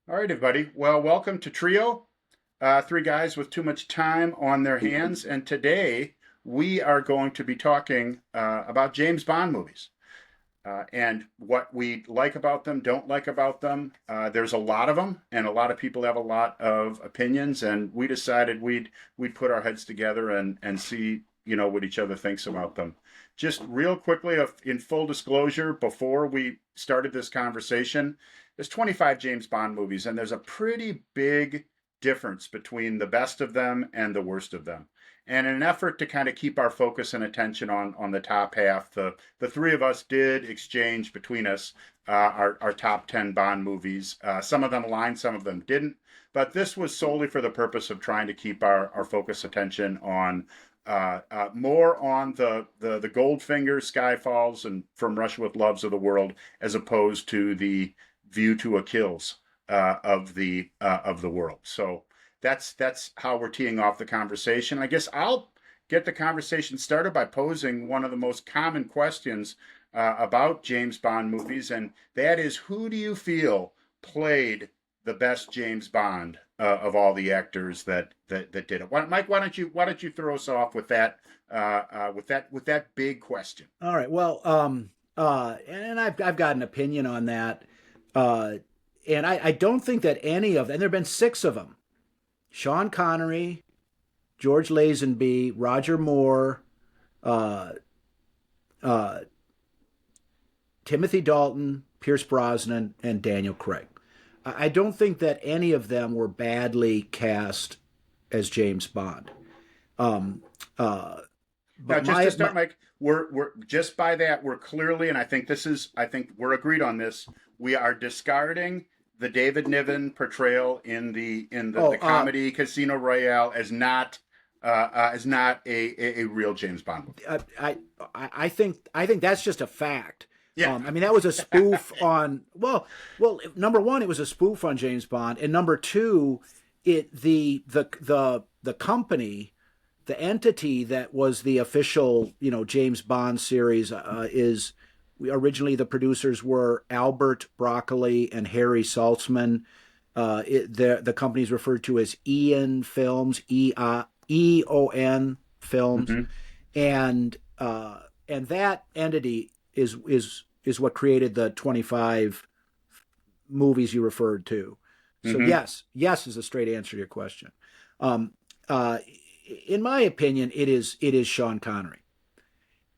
All right, everybody. Well, welcome to Trio, three guys with too much time on their hands. And today we are going to be talking about James Bond movies and what we like about them, don't like about them. There's a lot of them, and a lot of people have a lot of opinions. And we decided we'd put our heads together and see what each other thinks about them. Just real quickly, in full disclosure, before we started this conversation, there's 25 James Bond movies, and there's a pretty big difference between the best of them and the worst of them. And in an effort to kind of keep our focus and attention on the top half, the three of us did exchange between us our top 10 Bond movies. Some of them aligned, some of them didn't. But this was solely for the purpose of trying to keep our focus attention on more on the Goldfinger, Skyfalls, and From Russia with Loves of the world, as opposed to the View to a Kills of the world. So that's how we're teeing off the conversation. I guess I'll get the conversation started by posing one of the most common questions about James Bond movies, and that is, who do you feel played the best James Bond of all the actors that did it? Mike, why don't you throw us off with that big question? All right. Well, and I've got an opinion on that. And I don't think that any of them, and there have been six of them: Sean Connery, George Lazenby, Roger Moore, uh, uh, Timothy Dalton, Pierce Brosnan, and Daniel Craig. I don't think that any of them were badly cast as James Bond. Um, uh, Now, but just to my start, Mike, we're just by that we're clearly, and I think we're agreed on this. We are discarding the David Niven portrayal in the oh comedy Casino Royale as not a real James Bond movie. I, I I think that's just a fact. Yeah. I mean, that was a spoof on number one, it was a spoof on James Bond, and number two, it the company, the entity that was the official James Bond series is originally the producers were Albert Broccoli and Harry Saltzman. The company is referred to as Eon Films, EON Films, Mm-hmm. and that entity is what created the 25 movies you referred to. So Mm-hmm. yes is a straight answer to your question. Um, uh, in my opinion, it is Sean Connery.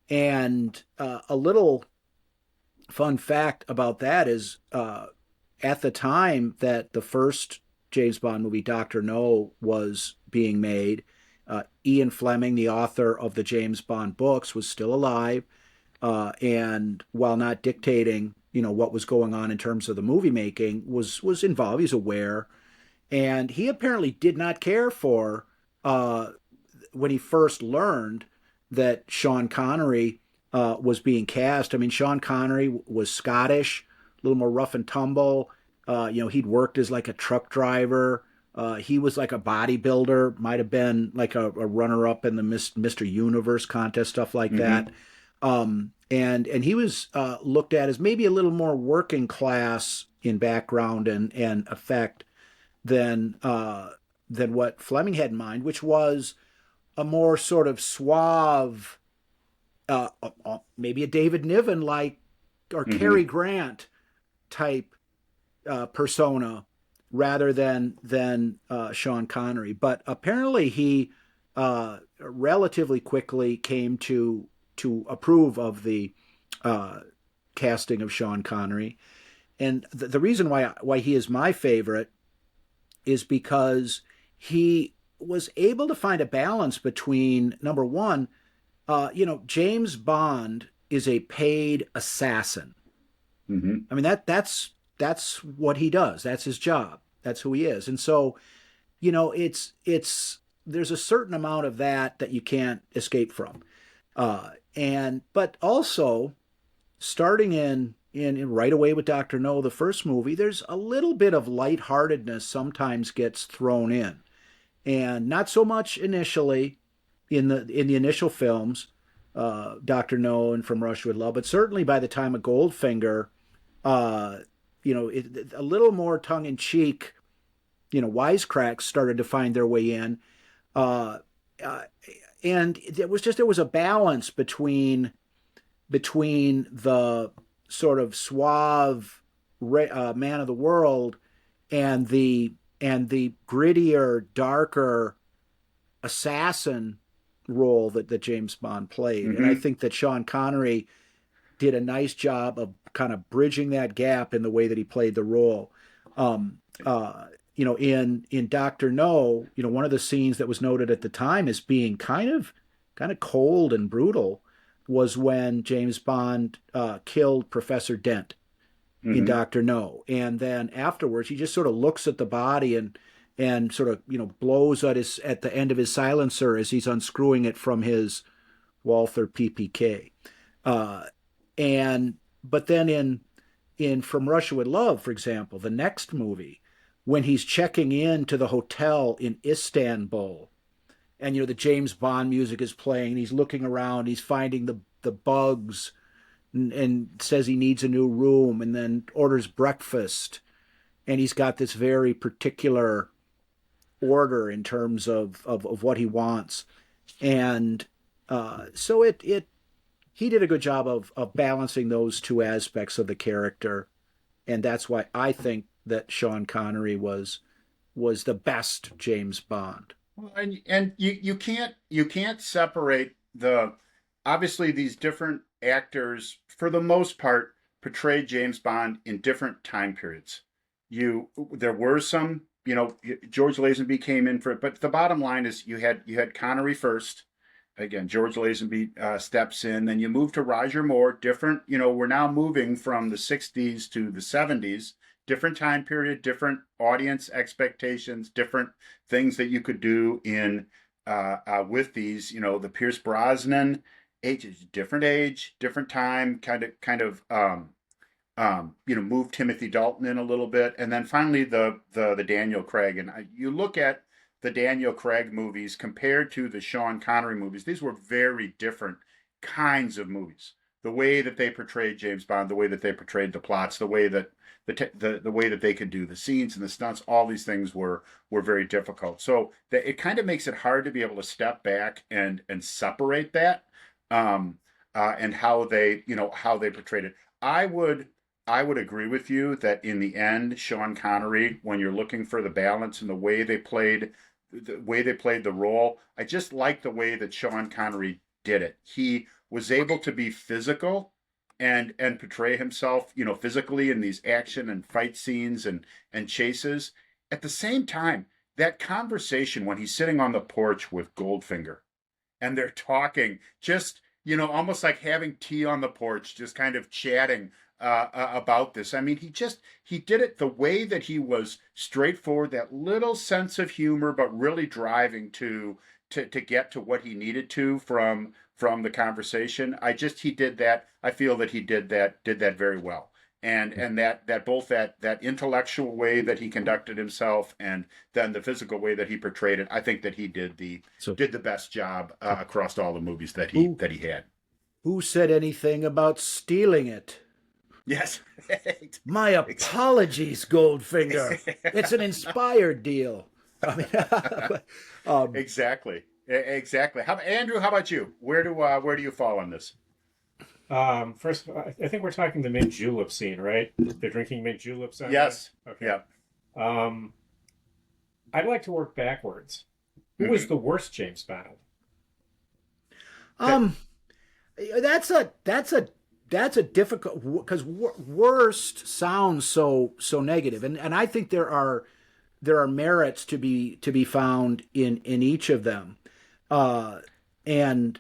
And a little fun fact about that is at the time that the first James Bond movie, Doctor No, was being made, Ian Fleming, the author of the James Bond books, was still alive, and while not dictating, what was going on in terms of the movie making, was involved. He's aware, and he apparently did not care for when he first learned that Sean Connery was being cast. I mean, Sean Connery was Scottish, a little more rough and tumble. He'd worked as like a truck driver. He was like a bodybuilder, might have been like a runner-up in the Mr. Universe contest, stuff like Mm-hmm. that. And he was looked at as maybe a little more working class in background and effect than what Fleming had in mind, which was a more sort of suave, maybe a David Niven like or Mm-hmm. Cary Grant type persona rather than Sean Connery. But apparently he relatively quickly came to approve of the uh, casting of Sean Connery. And the reason why he is my favorite is because he was able to find a balance between, number one, James Bond is a paid assassin. Mm-hmm. I mean that's what he does. That's his job. That's who he is. And so, it's there's a certain amount of that you can't escape from. And but also starting in right away with Doctor No, the first movie, there's a little bit of lightheartedness sometimes gets thrown in, and not so much initially in the initial films, Doctor No and From Russia with Love, but certainly by the time of Goldfinger, uh, a little more tongue in cheek, wisecracks started to find their way in. Uh, uh, and there was a balance between the sort of suave man of the world and the grittier, darker assassin role that James Bond played. And I Mm-hmm. think that Sean Connery did a nice job of kind of bridging that gap in the way that he played the role. Um, in Doctor No, one of the scenes that was noted at the time as being kind of cold and brutal was when James Bond killed Professor Dent in Mm-hmm. Doctor No, and then afterwards he just sort of looks at the body and sort of blows at the end of his silencer as he's unscrewing it from his Walther PPK. Uh, and but then in From Russia with Love, for example, the next movie, when he's checking in to the hotel in Istanbul, and the James Bond music is playing, and he's looking around, he's finding the bugs, and says he needs a new room, and then orders breakfast, and he's got this very particular order in terms of what he wants, and so it he did a good job of balancing those two aspects of the character, and that's why I think that Sean Connery was the best James Bond. Well, and you can't separate the obviously these different actors for the most part portrayed James Bond in different time periods. There were some, George Lazenby came in for it, but the bottom line is you had Connery first. Again, George Lazenby steps in. Then you move to Roger Moore. Different, we're now moving from the '60s to the '70s. Different time period, different audience expectations, different things that you could do in with these. The Pierce Brosnan different age, different time, move Timothy Dalton in a little bit, and then finally the Daniel Craig. And you look at the Daniel Craig movies compared to the Sean Connery movies; these were very different kinds of movies. The way that they portrayed James Bond, the way that they portrayed the plots, the way that the way that they could do the scenes and the stunts, all these things were very difficult. So it kind of makes it hard to be able to step back and separate that, and how they portrayed it. I would I would agree with you that in the end, Sean Connery, when you're looking for the balance and the way they played the role, I just like the way that Sean Connery did it. He was able to be physical and portray himself, physically in these action and fight scenes and chases. At the same time, that conversation when he's sitting on the porch with Goldfinger and they're talking, just almost like having tea on the porch, just kind of chatting about this. I mean, he did it the way that he was straightforward, that little sense of humor, but really driving to get to what he needed to from the conversation. He did that. I feel that he did that very well. And that both that intellectual way that he conducted himself and then the physical way that he portrayed it, I think that he So did the best job across all the movies that he who that he had. who said anything about stealing it? Yes. My apologies, Goldfinger. It's an inspired deal. I mean, um, Exactly. Exactly. Andrew, how about you? Where do you fall on this? First, I think we're talking the mint julep scene, right? They're drinking mint juleps on the. Yes. Okay. Yeah. Um, I'd like to work backwards. Who was Hmm. the worst James Bond? um, that's a difficult because worst sounds so negative, and I think there are merits to be found in each of them, uh, and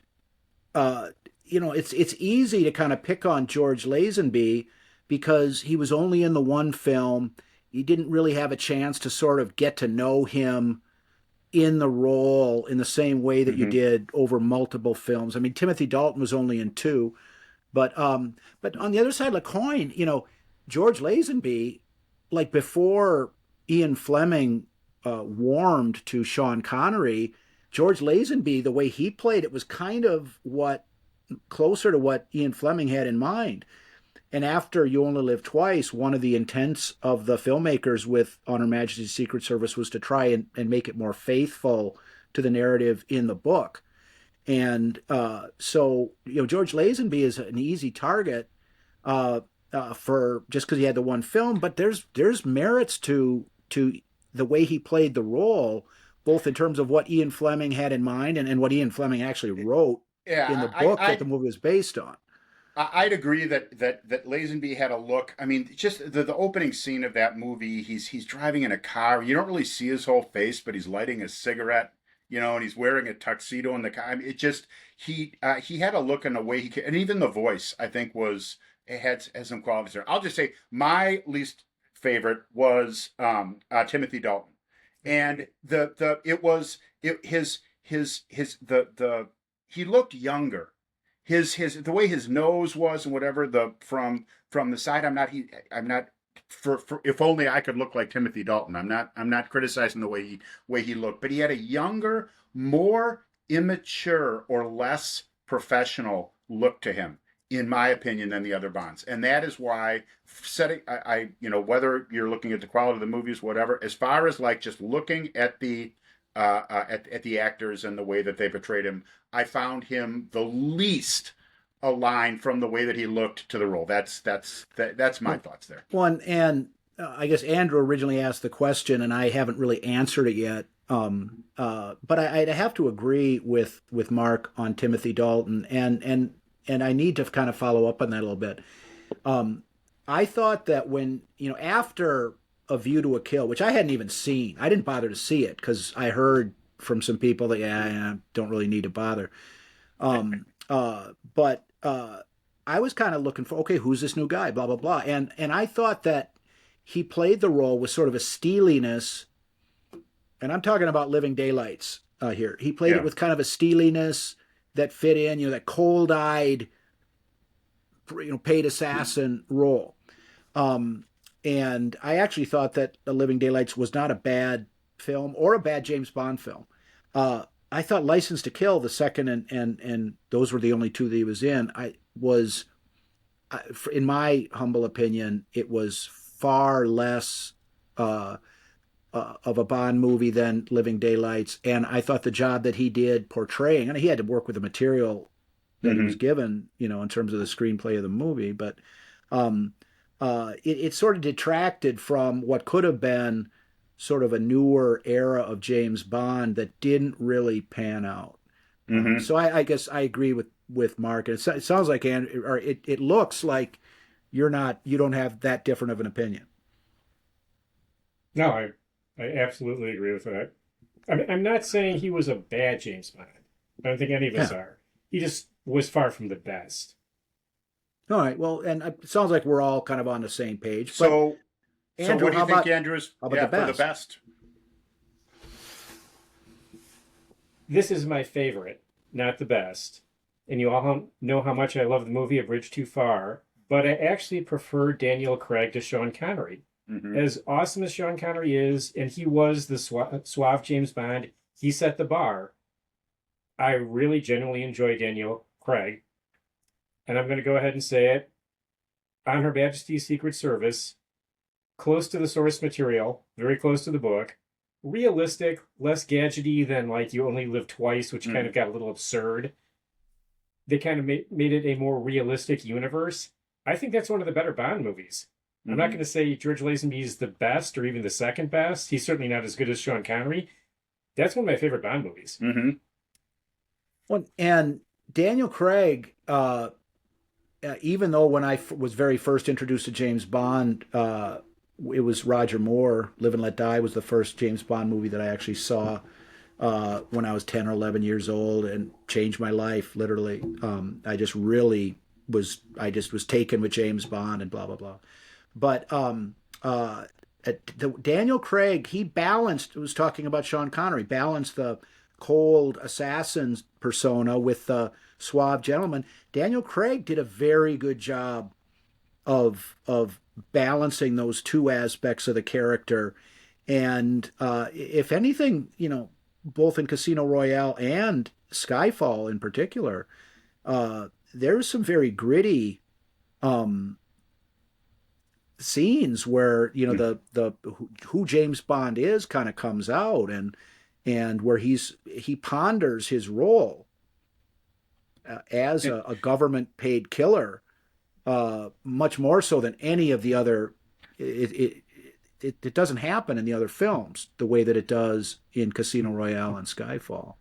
it's easy to kind of pick on George Lazenby because he was only in the one film. You didn't really have a chance to sort of get to know him in the role in the same way that you Hmm. did over multiple films. I mean, Timothy Dalton was only in two, but on the other side of the coin, George Lazenby, like before Ian Fleming warmed to Sean Connery, George Lazenby, the way he played it was kind of what closer to what Ian Fleming had in mind. And after You Only Live Twice, one of the intents of the filmmakers with On Her Majesty's Secret Service was to try and make it more faithful to the narrative in the book. And so, George Lazenby is an easy target for just because he had the one film, but there's merits to the way he played the role, both in terms of what Ian Fleming had in mind and what Ian Fleming actually wrote in the Yeah, book that the movie was based on. I'd agree that Lazenby had a look. I mean, just the opening scene of that movie. He's driving in a car. You don't really see his whole face, but he's lighting a cigarette. And he's wearing a tuxedo in the car. I mean, it just he had a look in the way he could, and even the voice I think was it had some qualities there. I'll just say my least favorite was Timothy Dalton, and the it was it, his the he looked younger his the way his nose was and whatever from the side. I'm not for if only I could look like Timothy Dalton. I'm not criticizing the way he looked, but he had a younger, more immature or less professional look to him, in my opinion, than the other Bonds. And that is why setting whether you're looking at the quality of the movies, whatever, as far as like just looking at at the actors and the way that they portrayed him, I found him the least aligned from the way that he looked to the role. That's my thoughts there. One and I guess Andrew originally asked the question, and I haven't really answered it yet. But I'd have to agree with Mark on Timothy Dalton, and I need to kind of follow up on that a little bit. I thought that when after A View to a Kill, which I hadn't even seen, I didn't bother to see it because I heard from some people that yeah, don't really need to bother. But I was kind of looking for, okay, who's this new guy? Blah blah blah, and I thought that he played the role with sort of a steeliness, and I'm talking about Living Daylights here. He played it with kind of a steeliness that fit in, that cold-eyed, paid assassin role. And I actually thought that The Living Daylights was not a bad film or a bad James Bond film. I thought License to Kill, the second, and those were the only two that he was in. In my humble opinion, it was far less of a Bond movie than Living Daylights, and I thought the job that he did portraying, and he had to work with the material that he was given, in terms of the screenplay of the movie, but it sort of detracted from what could have been sort of a newer era of James Bond that didn't really pan out. So I guess I agree with Mark. It sounds like, or it looks like you don't have that different of an opinion. No, I absolutely agree with that. I'm not saying he was a bad James Bond. I don't think any of us are. He just was far from the best. All right. Well, and it sounds like we're all kind of on the same page. So, Andrew, what do you think, Andrew's how about for the best? This is my favorite, not the best. And you all know how much I love the movie A Bridge Too Far, but I actually prefer Daniel Craig to Sean Connery. As awesome as Sean Connery is, and he was the suave James Bond, he set the bar. I really genuinely enjoy Daniel Craig. And I'm going to go ahead and say it. On Her Majesty's Secret Service, close to the source material, very close to the book, realistic, less gadgety than like You Only Live Twice, which kind of got a little absurd. They kind of made it a more realistic universe. I think that's one of the better Bond movies. I'm not going to say George Lazenby is the best or even the second best. He's certainly not as good as Sean Connery. That's one of my favorite Bond movies. Well, and Daniel Craig, even though when I was very first introduced to James Bond, it was Roger Moore. Live and Let Die was the first James Bond movie that I actually saw when I was 10 or 11 years old, and changed my life, literally. I just was taken with James Bond and blah, blah, blah. But Daniel Craig, he was talking about Sean Connery, balanced the cold assassin persona with the suave gentleman. Daniel Craig did a very good job of balancing those two aspects of the character. And if anything, both in Casino Royale and Skyfall in particular, there's some very gritty scenes where the who James Bond is kind of comes out, and where he ponders his role as a government paid killer, much more so than any of the other. It doesn't happen in the other films the way that it does in Casino Royale and Skyfall.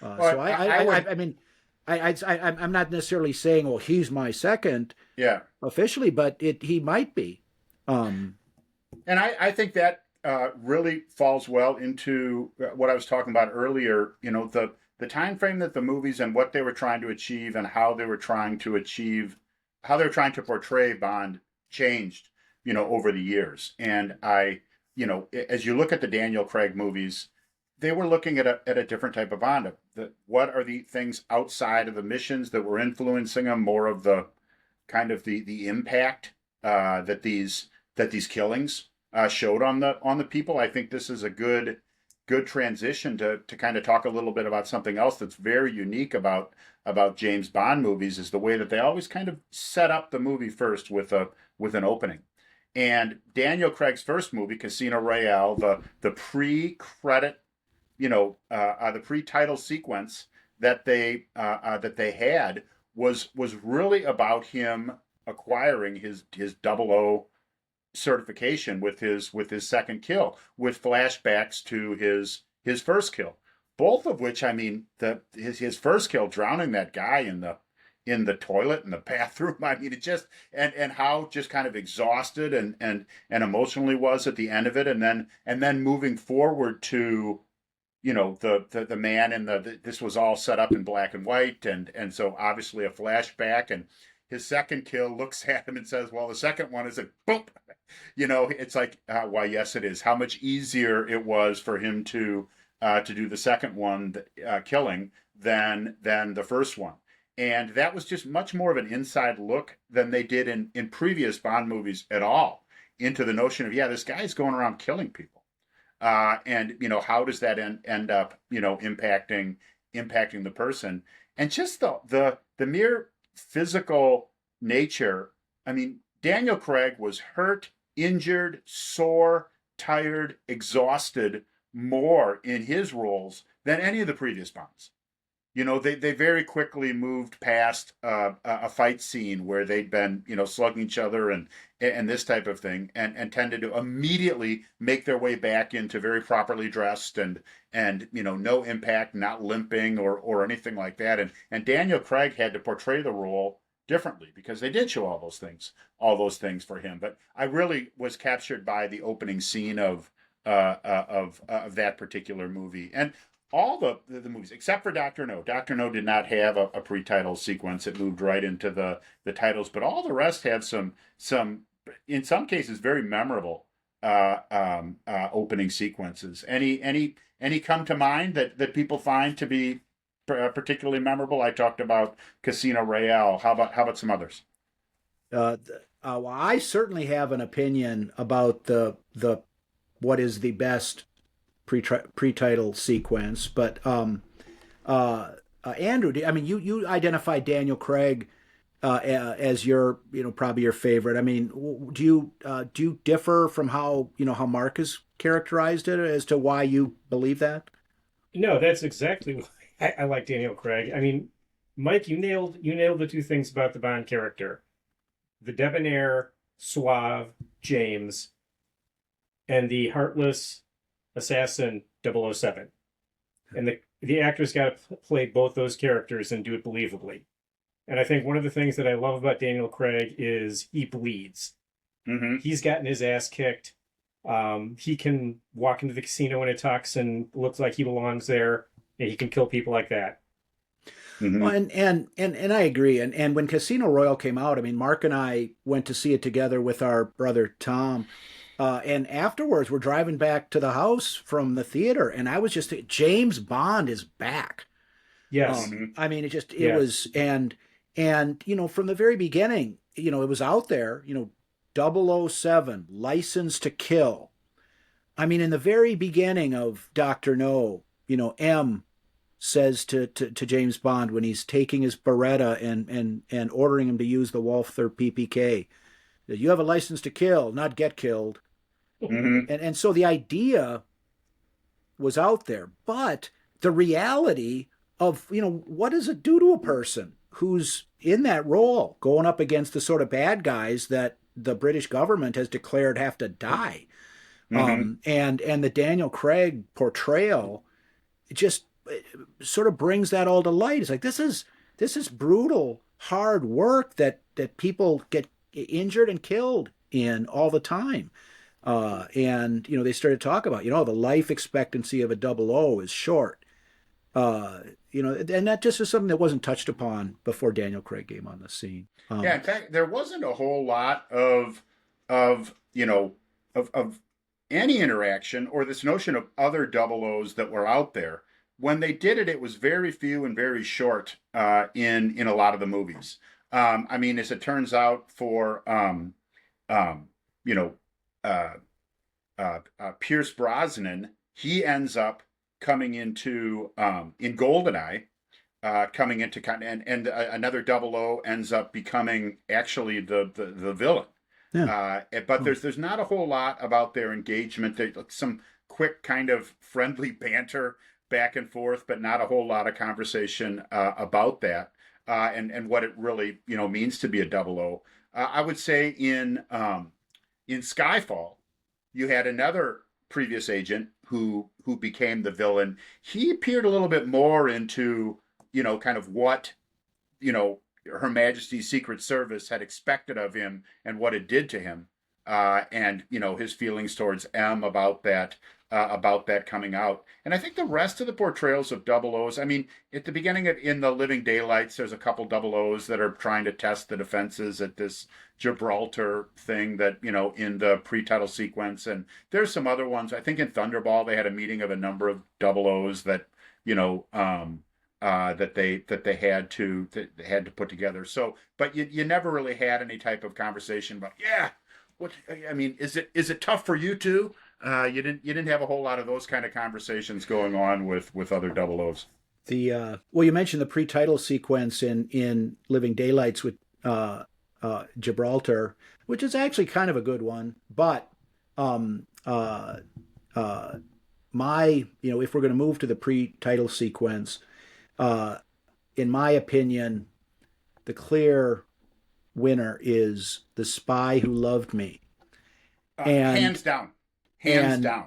Well, So I would, I mean, I'm not necessarily saying, well, he's my second yeah. officially, but he might be. Um, And I think that really falls well into what I was talking about earlier. The time frame that the movies and what they were trying to achieve and how they were trying to achieve, how they were trying to portray Bond changed, over the years. And as you look at the Daniel Craig movies, they were looking at a different type of Bond. What are the things outside of the missions that were influencing them? More of the kind of the impact that these killings showed on the people. I think this is a good transition to kind of talk a little bit about something else that's very unique about James Bond movies is the way that they always kind of set up the movie first with an opening. And Daniel Craig's first movie, Casino Royale, the pre-credit, the pre-title sequence that they had was really about him acquiring his double O certification with his second kill, with flashbacks to his first kill. Both of which, I mean, his first kill, drowning that guy in the toilet in the bathroom. I mean, it just and how just kind of exhausted and emotionally was at the end of it, and then moving forward to the man in this was all set up in black and white, and so obviously a flashback, and his second kill looks at him and says, well, the second one is a boom. It's like, why, yes, it is. How much easier it was for him to do the second one, killing, than the first one. And that was just much more of an inside look than they did in previous Bond movies at all, into the notion of, yeah, this guy's going around killing people. And how does that end up impacting the person, and just the mere physical nature. I mean, Daniel Craig was hurt, injured, sore, tired, exhausted more in his roles than any of the previous Bonds. They very quickly moved past a fight scene where they'd been, slugging each other and this type of thing, and tended to immediately make their way back into very properly dressed and no impact, not limping or anything like that. And Daniel Craig had to portray the role differently because they did show all those things for him. But I really was captured by the opening scene of that particular movie. And all the movies except for Doctor No. Doctor No did not have a pre-title sequence. It moved right into the titles, but all the rest had some in some cases very memorable opening sequences. Any come to mind that people find to be particularly memorable? I talked about Casino Royale. How about some others? Well, I certainly have an opinion about the what is the best pre-title sequence, but Andrew, I mean, you identified Daniel Craig as your, probably your favorite. I mean, do you differ from how Mark has characterized it as to why you believe that? No, that's exactly why I like Daniel Craig. I mean, Mike, you nailed the two things about the Bond character: the debonair, suave James, and the heartless assassin 007. And the actor's got to play both those characters and do it believably. And I think one of the things that I love about Daniel Craig is he bleeds. Mm-hmm. He's gotten his ass kicked. He can walk into the casino in a tux and looks like he belongs there, and he can kill people like that. Mm-hmm. Well, and I agree. And when Casino Royale came out, I mean, Mark and I went to see it together with our brother Tom. And afterwards, we're driving back to the house from the theater, and I was just thinking, James Bond is back. Yes. I mean, it was, and from the very beginning, it was out there, 007, License to Kill. I mean, in the very beginning of Dr. No, M says to James Bond when he's taking his Beretta and ordering him to use the Walther PPK. You have a license to kill, not get killed. Mm-hmm. And so the idea was out there, but the reality of, what does it do to a person who's in that role, going up against the sort of bad guys that the British government has declared have to die? Mm-hmm. And the Daniel Craig portrayal just sort of brings that all to light. It's like this is brutal, hard work that people get injured and killed in all the time. And they started to talk about, the life expectancy of a double O is short. And that just is something that wasn't touched upon before Daniel Craig came on the scene. Yeah, in fact, there wasn't a whole lot of any interaction or this notion of other double O's that were out there. When they did it, it was very few and very short in a lot of the movies. I mean, as it turns out, for you know, uh, Pierce Brosnan, he ends up coming into in Goldeneye, coming into and another double O ends up becoming actually the villain. Yeah. But Oh. there's not a whole lot about their engagement. There's some quick kind of friendly banter back and forth, but not a whole lot of conversation about that and what it really means to be a double O. I would say in Skyfall, you had another previous agent who became the villain. He appeared a little bit more into kind of what Her Majesty's Secret Service had expected of him and what it did to him, and his feelings towards M about that coming out. And I think the rest of the portrayals of double O's, I mean, at the beginning of In the Living Daylights, there's a couple double O's that are trying to test the defenses at this Gibraltar thing that, in the pre-title sequence. And there's some other ones. I think in Thunderball, they had a meeting of a number of double O's that, that they had to put together. So, but you never really had any type of conversation about, yeah, what I mean, is it tough for you too? You didn't have a whole lot of those kind of conversations going on with other double O's. Well, you mentioned the pre-title sequence in Living Daylights with Gibraltar, which is actually kind of a good one. But um, uh, uh, if we're going to move to the pre-title sequence, uh, in my opinion, the clear winner is The Spy Who Loved Me. And Hands down, hands and down.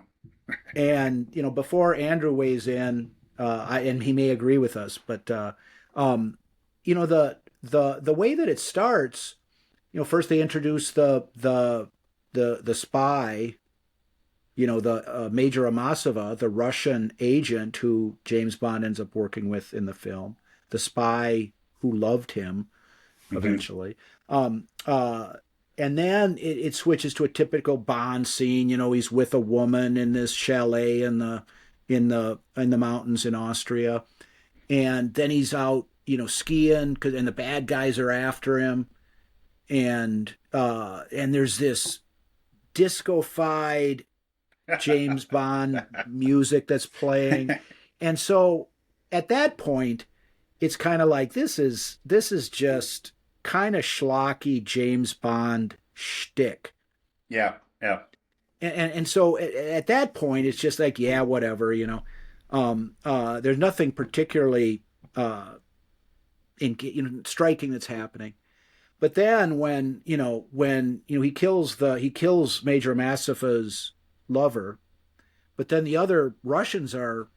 and before Andrew weighs in, and he may agree with us, but the way that it starts, first they introduce the spy, the Major Amasova, the Russian agent who James Bond ends up working with in the film, the spy who loved him Mm-hmm. eventually. Um, uh, and then it switches to a typical Bond scene. He's with a woman in this chalet in the mountains in Austria, and then he's out, skiing, and the bad guys are after him, and there's this disco-fied James Bond music that's playing, and so at that point, it's kind of like this is just kind of schlocky James Bond shtick. Yeah, yeah. And so at that point, it's just like, yeah, whatever, there's nothing particularly striking that's happening. But then when he kills Major Massifa's lover, but then the other Russians are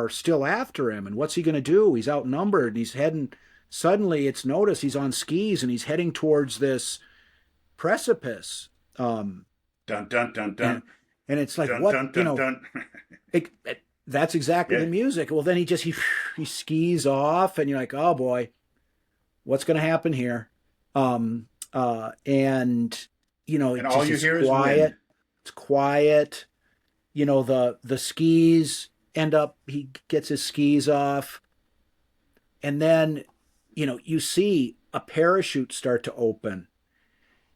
still after him, and what's he going to do? He's outnumbered, and he's heading. Suddenly, it's noticed he's on skis and he's heading towards this precipice. Dun dun dun And, dun and it's like, dun what, dun dun dun. that's exactly Yeah. the music. Well, then he skis off, and you're like, oh boy, what's going to happen here? And And all you it's hear is quiet. wind. It's quiet. The skis end up. He gets his skis off, and then you see a parachute start to open.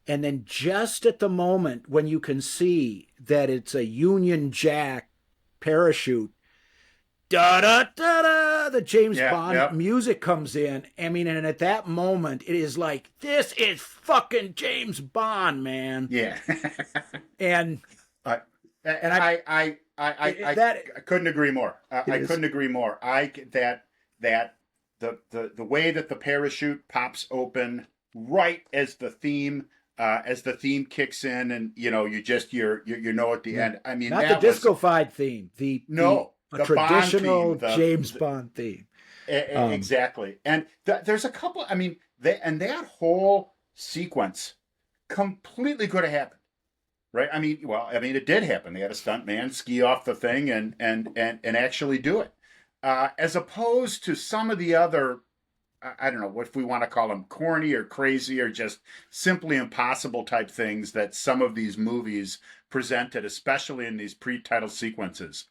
And then just at the moment when you can see that it's a Union Jack parachute, da da da da, the James Yeah, Bond yeah, music comes in. I mean, and at that moment, it is like, this is fucking James Bond, man. yeah. And I, and I that I couldn't agree more. it I is. couldn't agree more. That the way that the parachute pops open right as the theme kicks in, and you know at the Yeah. end. I mean, Not the that was disco-fied theme, the no a the Bond theme. traditional James Bond theme. Um, Exactly, and there's a couple. I mean, that whole sequence completely could have happened. Right. I mean, well, I mean, it did happen. They had a stunt man ski off the thing and actually do it, as opposed to some of the other. I don't know what if we want to call them corny or crazy or just simply impossible type things that some of these movies presented, especially in these pre-title sequences.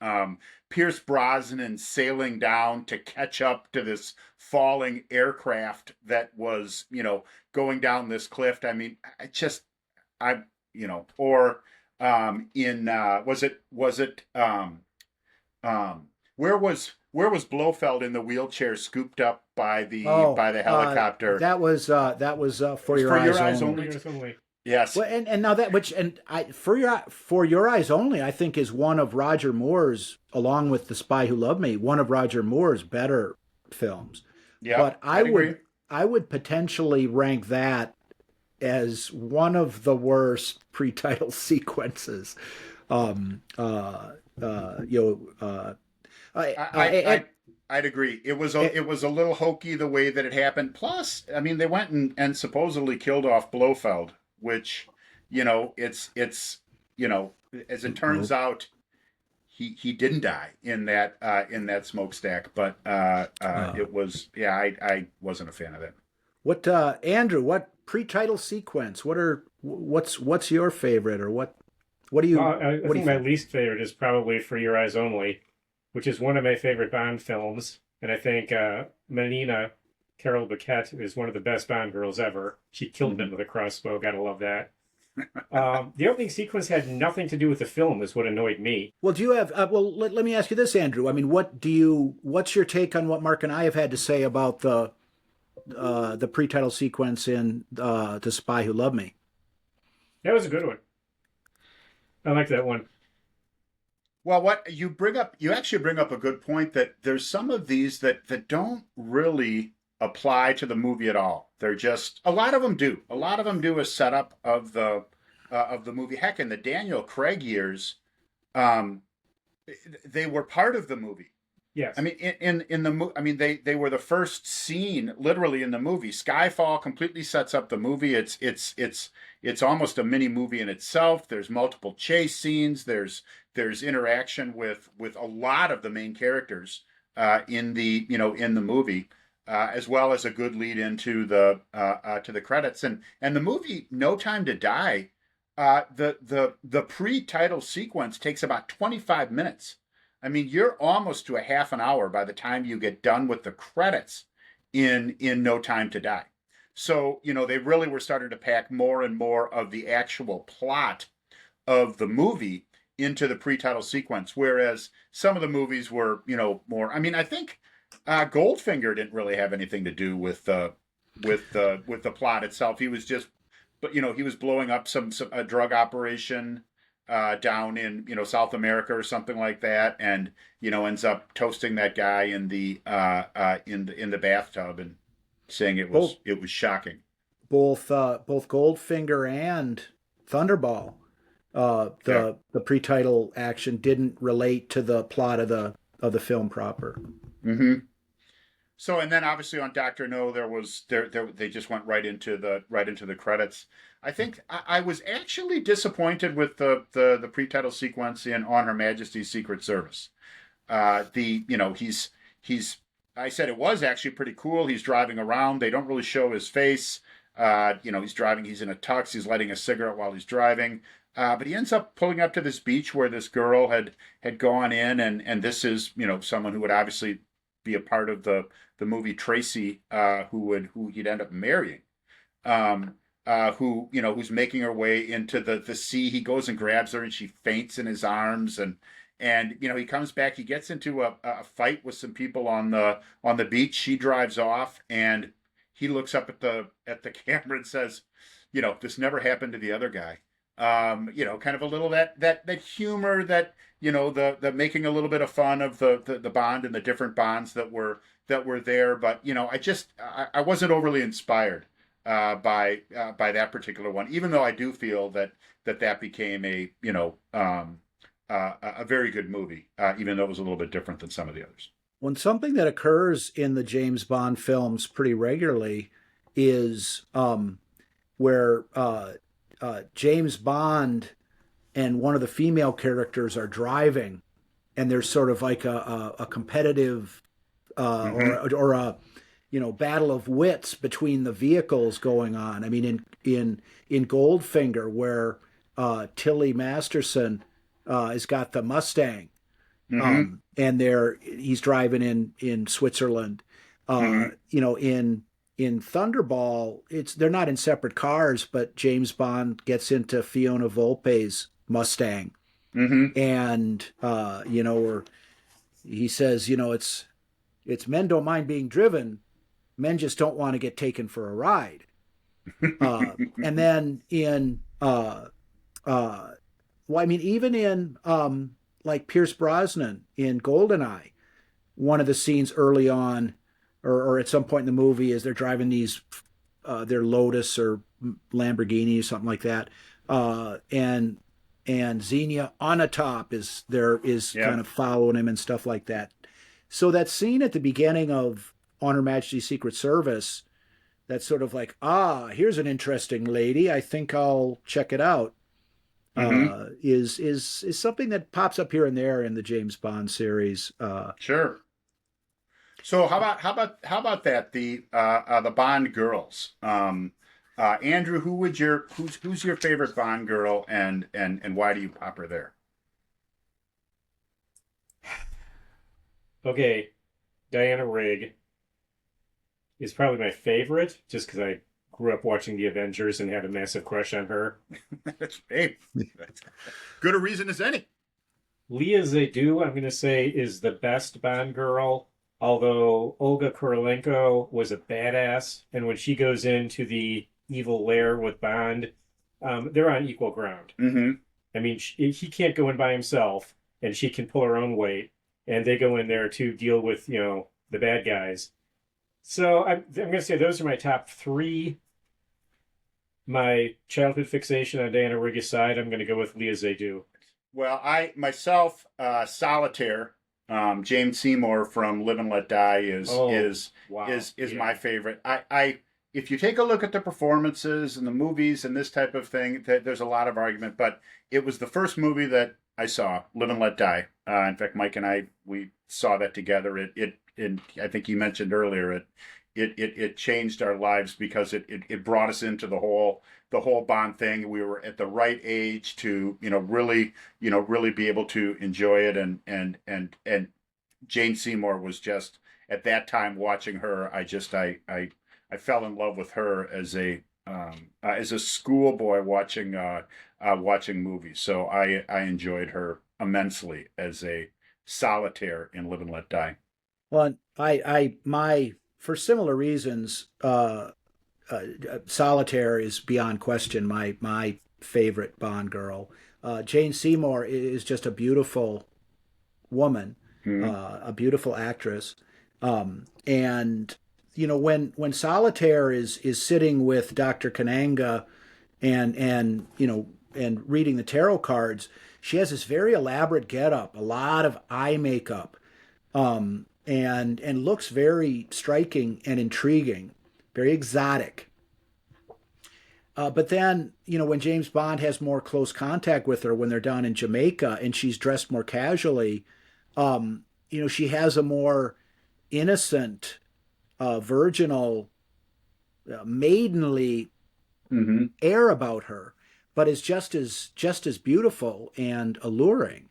Pierce Brosnan sailing down to catch up to this falling aircraft that was, going down this cliff. I mean, I or in was it where was Blofeld in the wheelchair scooped up by oh, the helicopter? that was It For was Your For Your Eyes Eyes Only. Only. Only. Yes. Well, and now that which and I For Your Eyes Only, I think is one of Roger Moore's, along with The Spy Who Loved Me, one of Roger Moore's better films. Yep. But I'd agree. I would potentially rank that as one of the worst pre-title sequences. Um, uh, you know, I I'd agree. It was a little hokey the way that it happened. Plus, I mean, they went and supposedly killed off Blofeld, which, it's as it turns out, he didn't die in that smokestack, but uh, it was yeah, I wasn't a fan of it. what Andrew? What pre-title sequence? What's your favorite, or Well, I what do you think my think? least favorite is probably For Your Eyes Only, which is one of my favorite Bond films. And I think Melina Carol Bouquet is one of the best Bond girls ever. She killed Mm-hmm. them with a crossbow. Gotta love that. The opening sequence had nothing to do with the film, is what annoyed me. Well, do you have? Well, let me ask you this, Andrew. I mean, what's your take on what Mark and I have had to say about the pre-title sequence in The Spy Who Loved Me? That was a good one. I like that one. Well, what you actually bring up a good point that there's some of these that don't really apply to the movie at all. They're just a lot of them do. A lot of them do a setup of the movie. Heck, in the Daniel Craig years, um, they were part of the movie. I Yes. mean, in the I mean, they were the first scene literally in the movie. Skyfall completely sets up the movie. It's almost a mini movie in itself. There's multiple chase scenes. There's interaction with a lot of the main characters in the movie, as well as a good lead into the to the credits and the movie No Time to Die. The pre-title sequence takes about 25 minutes. I mean, you're almost to a half an hour by the time you get done with the credits in No Time to Die. So, they really were starting to pack more and more of the actual plot of the movie into the pre-title sequence, whereas some of the movies were, more. I mean, I think Goldfinger didn't really have anything to do with the plot itself. He was just, but he was blowing up some a drug operation down in South America or something like that, and ends up toasting that guy in the bathtub and saying Both it was shocking. both Goldfinger and Thunderball, Yeah. the pre-title action didn't relate to the plot of the film proper. Mm-hmm. So and then obviously on Doctor No they just went right into the credits. I think I was actually disappointed with the pre-title sequence in On Her Majesty's Secret Service. The he's I said it was actually pretty cool. He's driving around. They don't really show his face. He's driving. He's in a tux. He's lighting a cigarette while he's driving. But he ends up pulling up to this beach where this girl had gone in, and this is someone who would obviously be a part of the movie Tracy, who he'd end up marrying. Who's making her way into the sea. He goes and grabs her, and she faints in his arms, and he comes back. He gets into a fight with some people on the beach. She drives off, and he looks up at the camera and says, this never happened to the other guy. Kind of a little that humor, that the making a little bit of fun of the Bond and the different Bonds that were there. But I wasn't overly inspired by that particular one, even though I do feel that became a very good movie, even though it was a little bit different than some of the others. When something that occurs in the James Bond films pretty regularly is where James Bond and one of the female characters are driving, and there's sort of like a competitive or a battle of wits between the vehicles going on. I mean, in Goldfinger, where Tilly Masterson has got the Mustang, and he's driving in Switzerland. In Thunderball, they're not in separate cars, but James Bond gets into Fiona Volpe's Mustang, and or he says, it's men don't mind being driven, men just don't want to get taken for a ride. And then even in like Pierce Brosnan in Goldeneye, one of the scenes early on, or at some point in the movie, is they're driving their Lotus or Lamborghini or something like that, and Xenia Onatopp is kind of following him and stuff like that. So that scene at the beginning of On Her Majesty's Secret Service, that's sort of like, here's an interesting lady, I think I'll check it out. Is something that pops up here and there in the James Bond series. Sure. So how about that, the Bond girls? Andrew, who's your favorite Bond girl, and why do you pop her there? Okay, Diana Rigg is probably my favorite, just because I grew up watching the Avengers and had a massive crush on her. That's good a reason as any. Leah Seydoux, I'm going to say, is the best Bond girl, although Olga Kurylenko was a badass, and when she goes into the evil lair with Bond, they're on equal ground. I mean, he can't go in by himself, and she can pull her own weight, and they go in there to deal with, the bad guys. So I'm going to say those are my top three. My childhood fixation on Diana Rigg aside, I'm going to go with Leah Seydoux. Well, Solitaire, James Seymour from Live and Let Die is my favorite. If you take a look at the performances and the movies and this type of thing, there's a lot of argument, but it was the first movie that I saw, Live and Let Die. In fact, Mike and we saw that together. I think you mentioned earlier, it changed our lives because it brought us into the whole Bond thing. We were at the right age to really be able to enjoy it, and Jane Seymour was just, at that time, watching her, I fell in love with her as a schoolboy watching movies. So I enjoyed her immensely as a Solitaire in Live and Let Die. Well, for similar reasons, Solitaire is beyond question my favorite Bond girl. Jane Seymour is just a beautiful woman, a beautiful actress, and when Solitaire is sitting with Dr. Kananga and reading the tarot cards, she has this very elaborate getup, a lot of eye makeup, and looks very striking and intriguing, very exotic. But then, when James Bond has more close contact with her when they're down in Jamaica and she's dressed more casually, she has a more innocent, virginal, maidenly air about her, but is just as beautiful and alluring.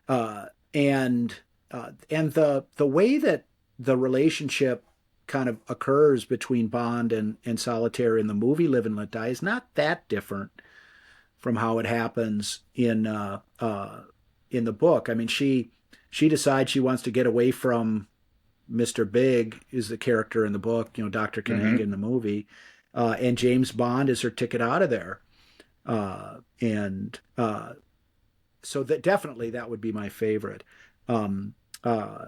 And the way that the relationship kind of occurs between Bond and Solitaire in the movie Live and Let Die is not that different from how it happens in in the book. I mean, she decides she wants to get away from Mr. Big, is the character in the book, Dr. Kananga Mm-hmm. in the movie, and James Bond is her ticket out of there. And so that definitely that would be my favorite. Um, uh,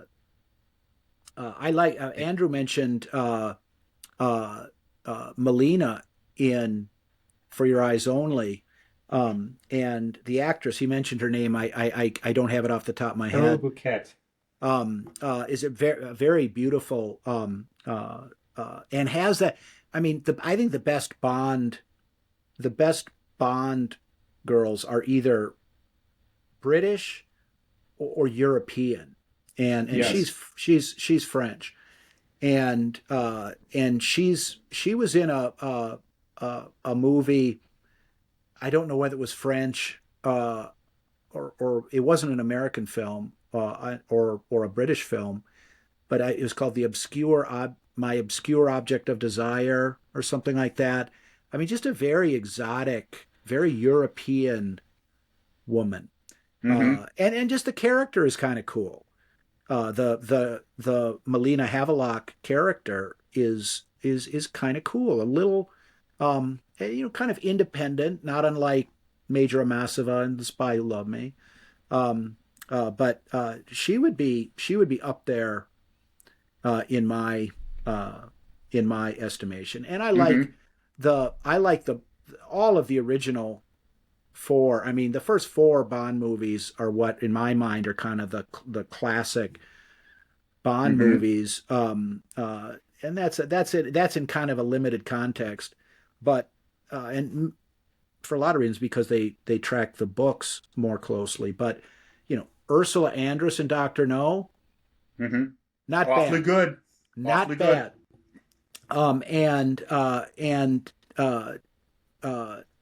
I like Andrew mentioned uh, Melina in For Your Eyes Only, and the actress he mentioned her name. I don't have it off the top of my Hello, head. Bouquet. Is it very beautiful, and has that. I mean, I think the best Bond girls are either British or European, and Yes. she's French, and she was in a movie. I don't know whether it was French, or it wasn't an American film, or a British film, but it was called My Obscure Object of Desire or something like that. I mean, just a very exotic, very European woman, Mm-hmm. and just the character is kind of cool. The Melina Havelock character is kind of cool, a little, kind of independent, not unlike Major Amasova and The Spy Who Loved Me. But she would be up there, uh, in my uh, in my estimation. And Mm-hmm. I like the all of the original four. I mean, the first four Bond movies are what, in my mind, are kind of the classic Bond Mm-hmm. movies. And that's it. That's in kind of a limited context, but and for a lot of reasons, because they track the books more closely. But Ursula Andress and Doctor No, Mm-hmm. not Awfully bad, good. Awfully not good. bad. And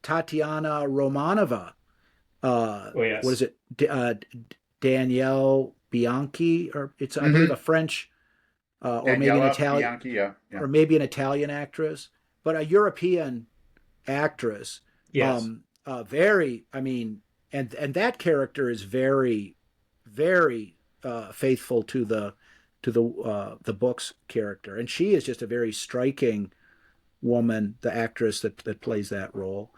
Tatiana Romanova, Oh, what is yes. it? Danielle Bianchi, or it's, I believe, Mm-hmm. a French, or maybe an Daniela Italian, Bianchi. Yeah. Yeah. or maybe an Italian actress, but a European actress. Yes. Very, I mean, and that character is very, very faithful to the book's character, and she is just a very striking woman, the actress that plays that role.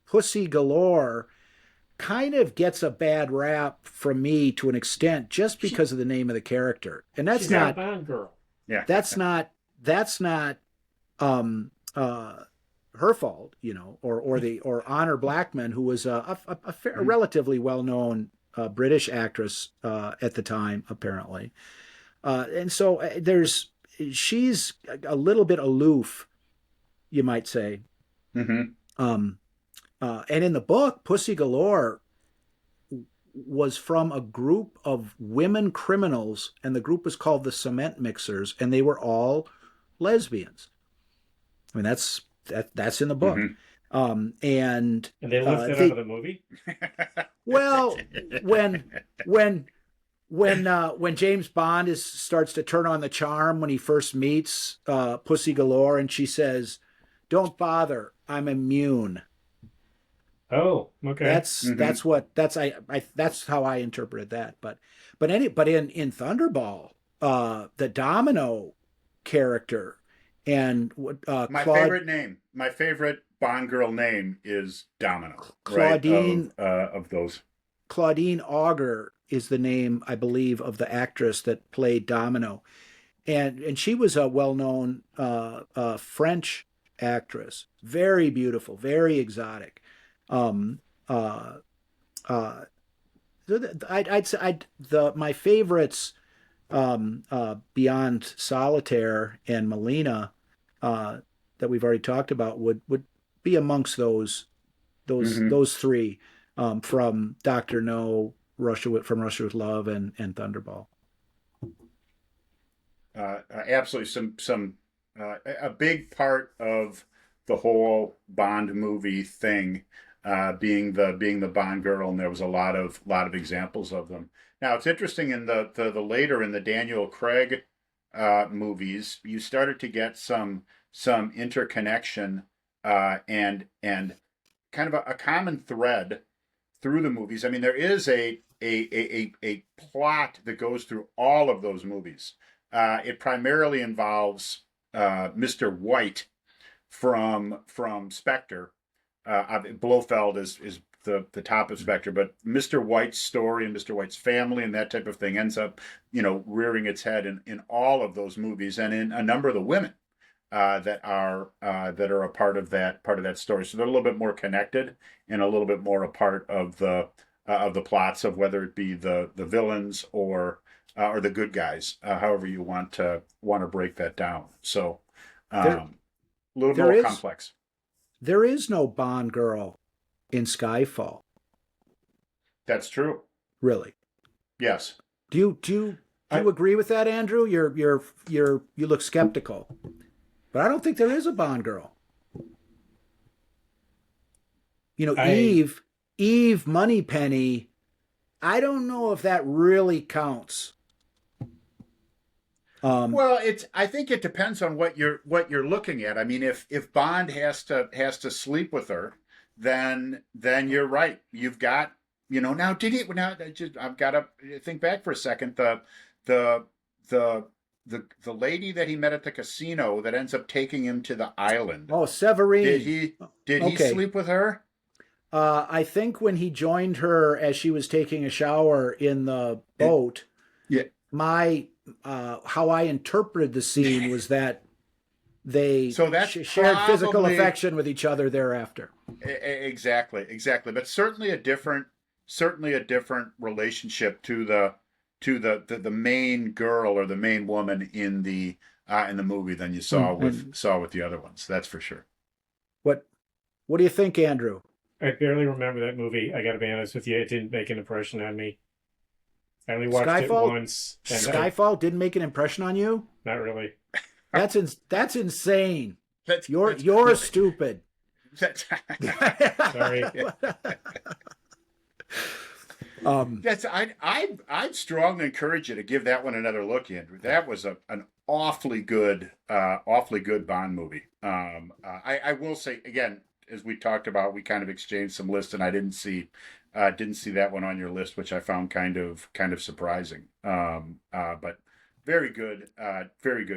Pussy Galore kind of gets a bad rap from me to an extent, just She because of the name of the character, and that's she's not a not Bond girl. Yeah. that's not that's not um, her fault, or Honor Blackman, who was a Mm-hmm. relatively well known British actress at the time, apparently, and so she's a little bit aloof, you might say. Mm-hmm. Um, and in the book, Pussy Galore was from a group of women criminals, and the group was called the Cement Mixers, and they were all lesbians. I mean, that's in the book. Mm-hmm. And And they left that out of they the movie? well, when when when James Bond starts to turn on the charm when he first meets Pussy Galore, and she says, "Don't bother, I'm immune." Oh, okay. That's Mm-hmm. that's what that's how I interpreted that. But in Thunderball, the Domino character, and My favorite name, my favorite Bond girl name is Domino, right? Claudine Of those. Claudine Auger is the name, I believe, of the actress that played Domino, and she was a well-known French actress, very beautiful, very exotic. Um, uh, uh, I'd say my favorites, beyond Solitaire and Melina, uh, that we've already talked about, would be amongst Mm-hmm. those three, from Doctor No, from Russia with Love, and Thunderball. Absolutely, some a big part of the whole Bond movie thing, being the Bond girl, and there was a lot of examples of them. Now it's interesting in the later, in the Daniel Craig movies, you started to get some interconnection, and kind of a common thread through the movies. I mean, there is a plot that goes through all of those movies. It primarily involves Mr. White from Spectre. Blofeld is the top of Spectre, but Mr. White's story and Mr. White's family and that type of thing ends up, rearing its head in all of those movies and in a number of the women that are a part of that story. So they're a little bit more connected and a little bit more a part of the plots of whether it be the villains or the good guys, however you want to break that down. So There, a little there more is complex. there is no Bond girl in Skyfall, That's true. really. Yes. Do you agree with that, Andrew? You look skeptical, but I don't think there is a Bond girl. I Eve Moneypenny. I don't know if that really counts. Um, Well, I think it depends on what you're looking at. I mean, if Bond has to sleep with her, then you're right. You've got now I've got to think back for a second. The the the lady that he met at the casino that ends up taking him to the island. oh, Did Severine. he Okay. sleep with her? I think when he joined her as she was taking a shower in the It, boat, yeah. my how I interpreted the scene was that they So that's shared physical probably affection with each other thereafter. exactly, but certainly a different relationship to the main girl or the main woman in the movie than you saw And with the other ones. That's for sure. what what do you think, Andrew? I barely remember that movie. I got to be honest with you, it didn't make an impression on me. I only watched it Skyfall once, and Skyfall didn't make an impression on you? not really. That's insane. That's that's You're stupid. that's Sorry. um, that's I'd strongly encourage you to give that one another look, Andrew. That was an awfully good Bond movie. I will say again, as we talked about, we kind of exchanged some lists, and I didn't see that one on your list, which I found kind of surprising. But very good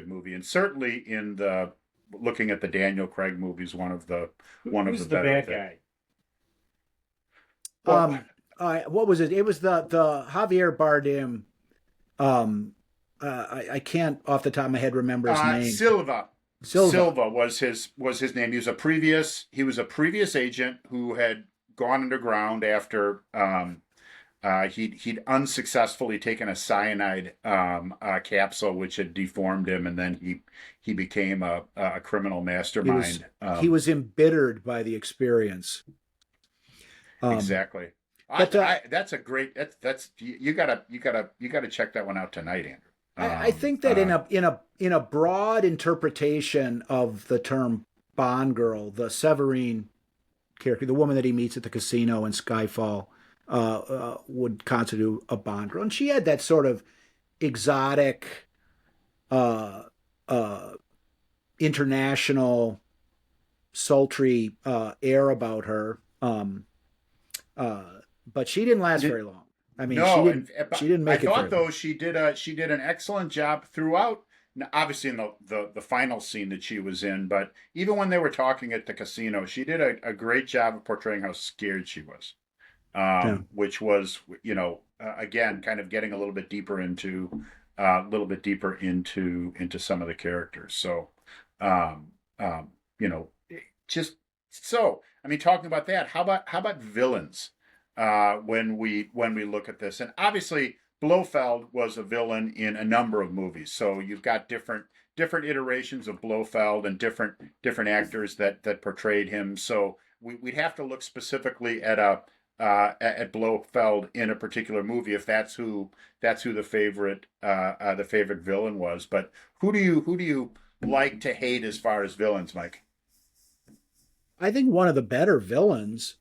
movie, and certainly in the looking at the Daniel Craig movies, one of the Who's the better bad things. guy? Well, what was it? It was the Javier Bardem. Um, I can't off the top of my head remember his name. Silva. Silva. Silva was his name. He was a previous agent who had gone underground after he'd unsuccessfully taken a cyanide capsule which had deformed him, and then he became a criminal He was mastermind. he was embittered by the experience. Um, Exactly. but That's a great that's you gotta check that one out tonight, Andrew. I think that in a broad interpretation of the term Bond girl, the Severine character, the woman that he meets at the casino in Skyfall, would constitute a Bond girl, and she had that sort of exotic, uh, uh, international, sultry air about her. But she didn't last very long. I mean, No, and she didn't I make it thought very long. though she did an excellent job throughout. Obviously, in the final scene that she was in, but even when they were talking at the casino, she did a great job of portraying how scared she was, Yeah. which was again kind of getting a little bit deeper into some of the characters. So, um, um, you know, just so I mean, talking about that, how about villains? When we look at this, and obviously Blofeld was a villain in a number of movies. So you've got different iterations of Blofeld and different actors that portrayed him. So we'd have to look specifically at Blofeld in a particular movie if that's who the favorite villain was. But who do you like to hate as far as villains, Mike? I think one of the better villains,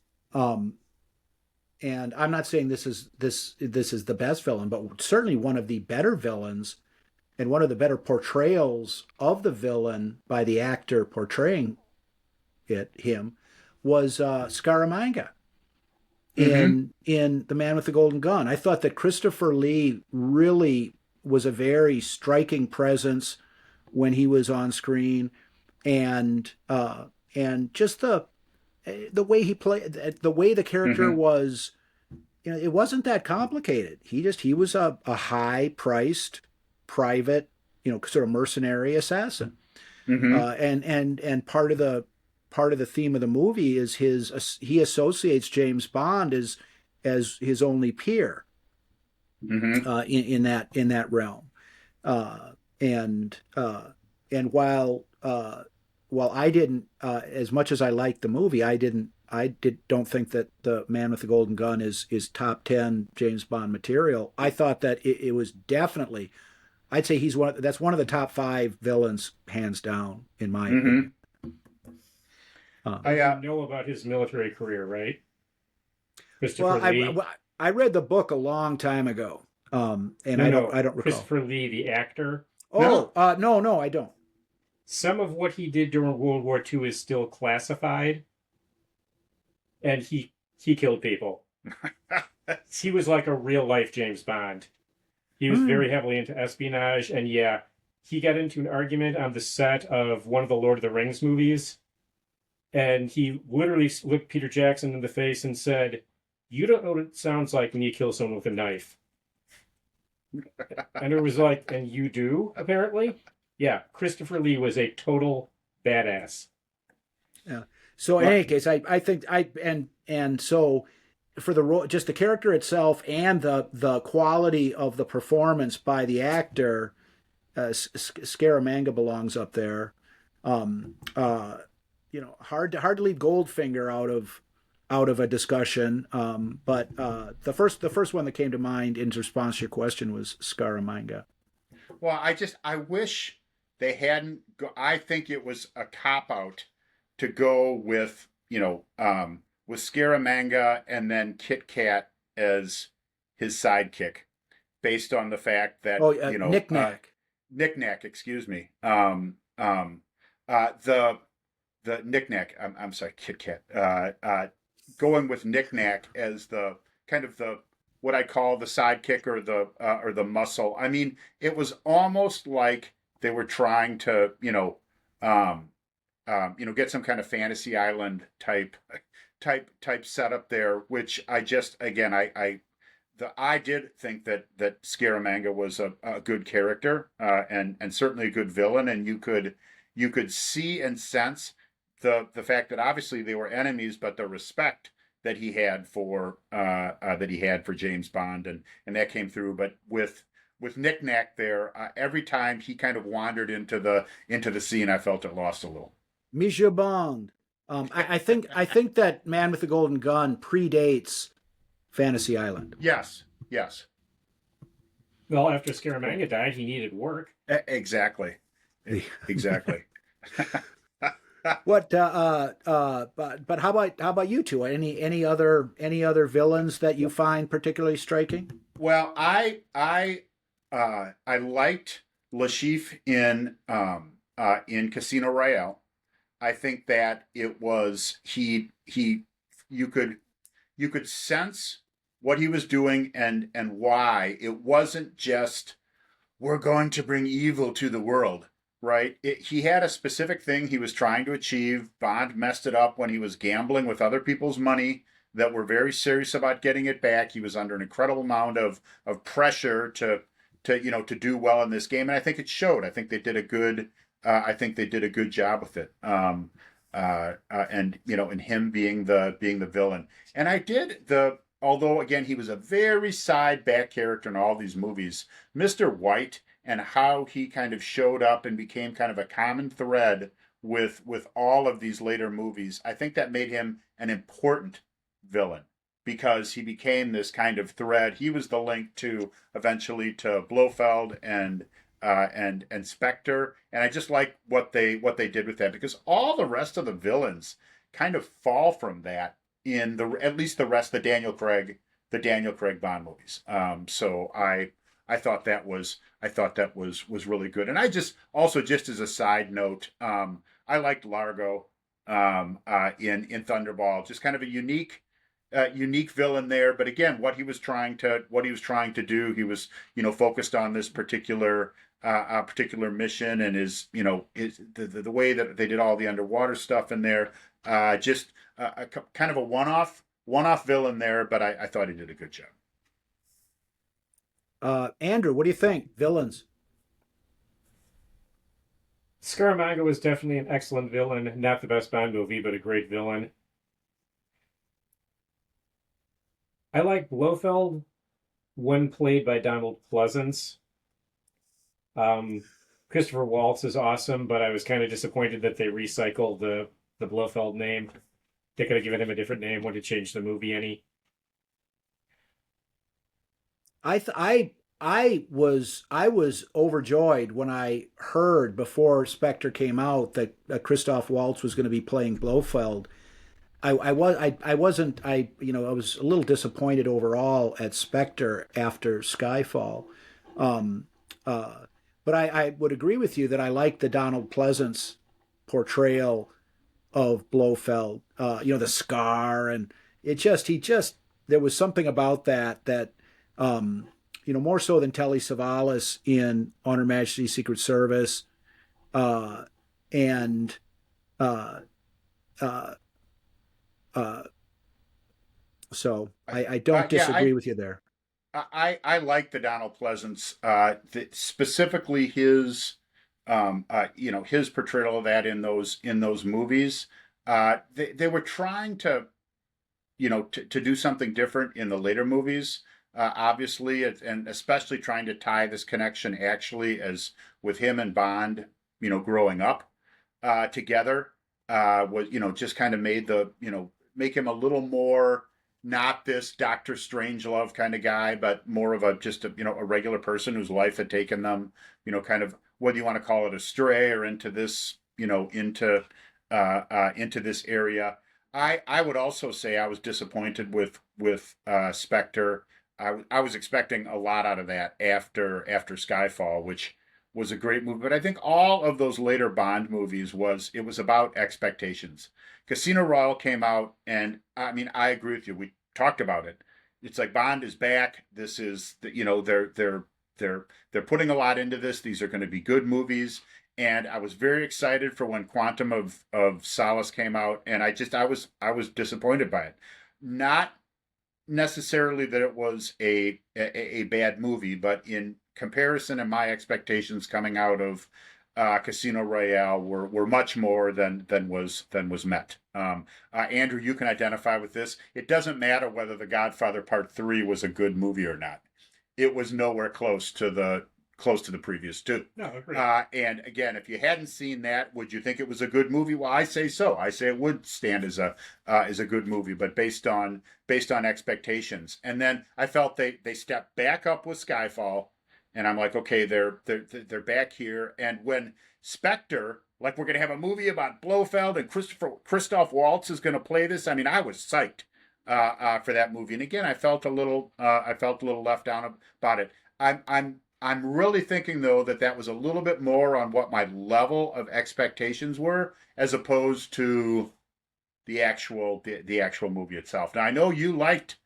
and I'm not saying this is the best villain, but certainly one of the better villains and one of the better portrayals of the villain by the actor portraying him was Scaramanga. Mm-hmm. in The Man with the Golden Gun. I thought that Christopher Lee really was a very striking presence when he was on screen, and just the way he played, the way the character Mm-hmm. was, it wasn't that complicated. He was a high priced private, sort of mercenary assassin. Mm-hmm. And part of the theme of the movie is he associates James Bond as his only peer Mm-hmm. in that realm. Uh, and while I didn't, as much as I liked the movie, don't think that The Man with the Golden Gun is top 10 James Bond material. I thought that it was definitely, I'd say that's one of the top 5 villains, hands down, in my Mm-hmm. opinion. Uh, I You know about his military career, right? well, Christopher Lee. I read the book a long time ago, and No, I no, don't recall. Christopher Lee, the actor. No. Oh, no, I don't. Some of what he did during World War II is still classified, and he killed people. He was like a real life James Bond. He was Hmm. very heavily into espionage, and yeah, he got into an argument on the set of one of the Lord of the Rings movies, and he literally looked Peter Jackson in the face and said, "You don't know what it sounds like when you kill someone with a knife." And it was like, "And you do, apparently?" Yeah, Christopher Lee was a total badass. Yeah. So in Well, any case, I think and so for the role, just the character itself and the quality of the performance by the actor, Scaramanga belongs up there. Um, uh, hard to leave Goldfinger out of a discussion. But the first one that came to mind in response to your question was Scaramanga. well, I wish they hadn't. I think it was a cop out to go with with Scaramanga and then Kit Kat as his sidekick, based on the fact that Oh, Knick Knack. Knick Knack, excuse me, the Knick Knack. I'm sorry, Kit Kat. Going with Knick Knack as the kind of the what I call the sidekick or the muscle. I mean, it was almost like they were trying to um, get some kind of fantasy island type setup there, which I just again I did think that Scaramanga was a good character, and certainly a good villain, and you could see and sense the fact that obviously they were enemies, but the respect that he had for James Bond, and that came through. But with Nick Nack there, every time he kind of wandered into the scene, I felt it lost a little. Monsieur Bond. I think that Man with the Golden Gun predates Fantasy Island. Yes, yes, Well, after Scaramanga died, he needed work. exactly, exactly. What? But how about you two? Any other villains that you find particularly striking? Well, I liked Lashif in Casino Royale. I think that it was he you could you could sense what he was doing and why. It wasn't just we're going to bring evil to the world, right? He had a specific thing he was trying to achieve. Bond messed it up when he was gambling with other people's money that were very serious about getting it back. He was under an incredible amount of pressure to do well in this game, and I think it showed. I think they did a good job with it. And in him being the villain, and I did the although again he was a very side back character in all these movies, Mr. White, and how he kind of showed up and became kind of a common thread with all of these later movies. I think that made him an important villain because he became this kind of thread. He was the link to eventually to Blofeld and Spectre, and I just like what they did with that because all the rest of the villains kind of fall from that in the at least the rest of the Daniel Craig Bond movies. So I thought that was really good, and I just also just as a side note, I liked Largo in Thunderball, just kind of a unique unique villain there. But again, what he was trying to do, he was focused on this particular mission, and the way that they did all the underwater stuff in there, just kind of a one off villain there. But I thought he did a good job. Andrew, what do you think? Villains. Scaramanga was definitely an excellent villain. Not the best Bond movie, but a great villain. I like Blofeld when played by Donald Pleasance. Christopher Waltz is awesome, but I was kind of disappointed that they recycled the Blofeld name. They could have given him a different name. Would have changed the movie any. I was overjoyed when I heard before Spectre came out that Christoph Waltz was going to be playing Blofeld. I wasn't I was a little disappointed overall at Spectre after Skyfall, um, but I would agree with you that I like the Donald Pleasance portrayal of Blofeld. The scar, and he just there was something about that more so than Telly Savalas in On Her Majesty's Secret Service, and uh, uh, uh, so I don't Yeah, disagree with you there. I like the Donald Pleasance, specifically his portrayal of that in those movies. They were trying to do something different in the later movies, obviously, and especially trying to tie this connection actually as with him and Bond, growing up together, was just kind of made make him a little more not this Doctor Strangelove kind of guy, but more of a regular person whose life had taken them, kind of whether you want to call it astray or into this, into this area. I would also say I was disappointed with Spectre. I was expecting a lot out of that after Skyfall, which was a great movie. But I think all of those later Bond movies was about expectations. Casino Royale came out, and I mean I agree with you. We talked about it. It's like Bond is back. This is they're putting a lot into this. These are going to be good movies, and I was very excited for when Quantum of Solace came out, and I was disappointed by it. Not necessarily that it was a bad movie, but in comparison and my expectations coming out of Casino Royale were much more than was met. Andrew, you can identify with this. It doesn't matter whether The Godfather Part 3 was a good movie or not. It was nowhere close to the previous two. No, agreed. And again, if you hadn't seen that, would you think it was a good movie? Well, I say so. I say it would stand as a good movie, but based on expectations. And then I felt they stepped back up with Skyfall, and I'm like, okay, they're back here. And when Spectre, like we're gonna have a movie about Blofeld and Christoph Waltz is gonna play this. I mean, I was psyched for that movie. And again, I felt a little left down about it. I'm really thinking though that was a little bit more on what my level of expectations were, as opposed to the actual movie itself. Now I know you liked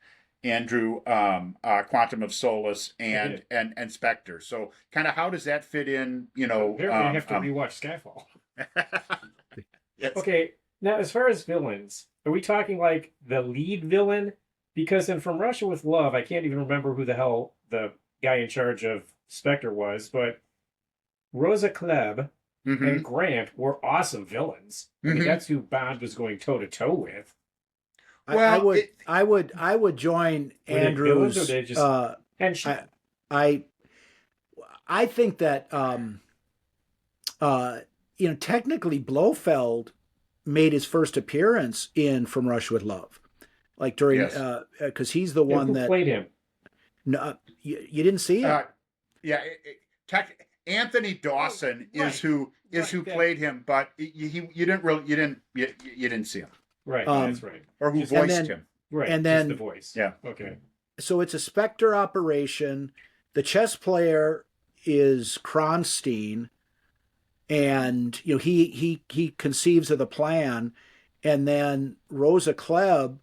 Andrew, Quantum of Solace I and did. and Spectre. So kind of how does that fit in? Apparently, I have to rewatch Skyfall. Yes. Okay, now as far as villains, are we talking like the lead villain? Because in From Russia with Love, I can't even remember who the hell the guy in charge of Spectre was, but Rosa Klebb Mm-hmm. and Grant were awesome villains. I mean, Mm-hmm. that's who Bond was going toe to toe with. I Well, would I would join Were they villains or Andrew's. they just henchmen? I I think that technically Blofeld made his first appearance in From Russia with Love, like during yes. because he's the Yeah, one who that played him? no, you didn't see it. Uh, yeah. Anthony Dawson Right, is who that- played him, but you didn't really you didn't see him, Right, Um, that's right. or who Just- voiced then- him. Right, and just then- the voice. Yeah. Okay. So it's a Spectre operation. The chess player is Kronstein, and he conceives of the plan, and then Rosa Klebb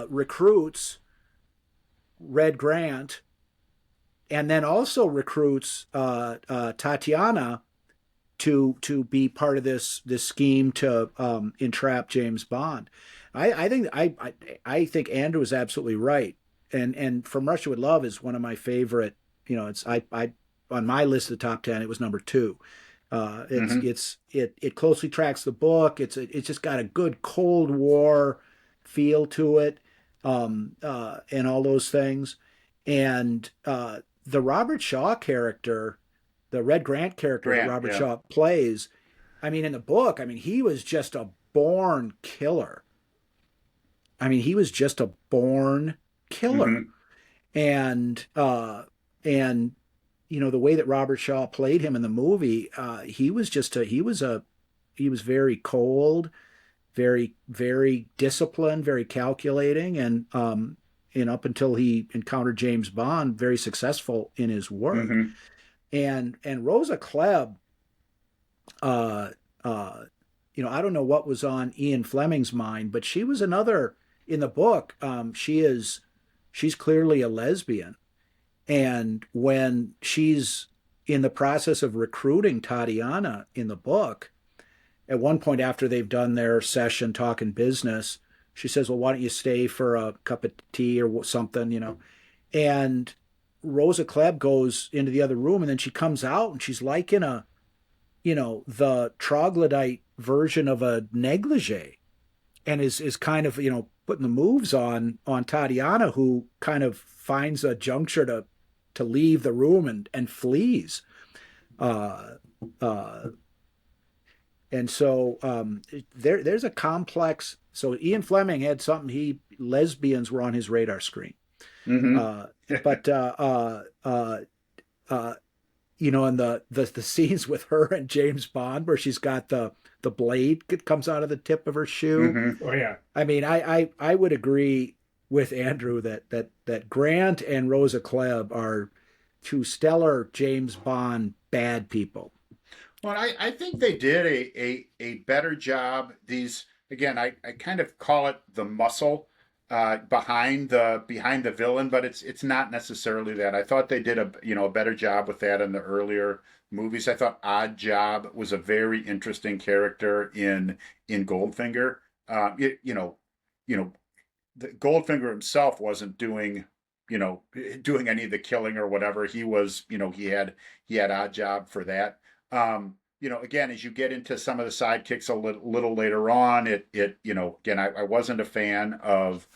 recruits Red Grant, and then also recruits Tatiana to be part of this scheme to entrap James Bond. I think Andrew is absolutely right, and From Russia with Love is one of my favorite. It's I on my list of the top 10. It was number two. Mm-hmm. It closely tracks the book. It's just got a good Cold War feel to it, and all those things. And the Robert Shaw character, the Red Grant character that Grant, Robert yeah. Shaw plays, I mean, in the book, I mean, he was just a born killer. I mean, he was just a born killer, Mm-hmm. and the way that Robert Shaw played him in the movie, he was very cold, very very disciplined, very calculating, and up until he encountered James Bond, very successful in his work. Mm-hmm. And Rosa Klebb, uh, I don't know what was on Ian Fleming's mind, but she was another in the book. She's clearly a lesbian, and when she's in the process of recruiting Tatiana in the book, at one point after they've done their session talking business, she says, "Well, why don't you stay for a cup of tea or something?" And Rosa Klebb goes into the other room, and then she comes out, and she's like in the troglodyte version of a negligee, and is kind of putting the moves on Tatiana, who kind of finds a juncture to leave the room and flees. Uh, uh, and so there's a complex. So Ian Fleming had something. Lesbians were on his radar screen. Mm-hmm. Uh, but uh, and the scenes with her and James Bond where she's got the blade that comes out of the tip of her shoe. Mm-hmm. Oh yeah. I mean, I would agree with Andrew that Grant and Rosa Klebb are two stellar James Bond bad people. Well, I think they did a better job. These again, I kind of call it the muscle behind the villain, but it's not necessarily that. I thought they did a better job with that in the earlier movies. I thought Odd Job was a very interesting character in Goldfinger. It, you know, the Goldfinger himself wasn't doing any of the killing or whatever. He was, he had Odd Job for that. Again, as you get into some of the sidekicks little later on, again, I wasn't a fan of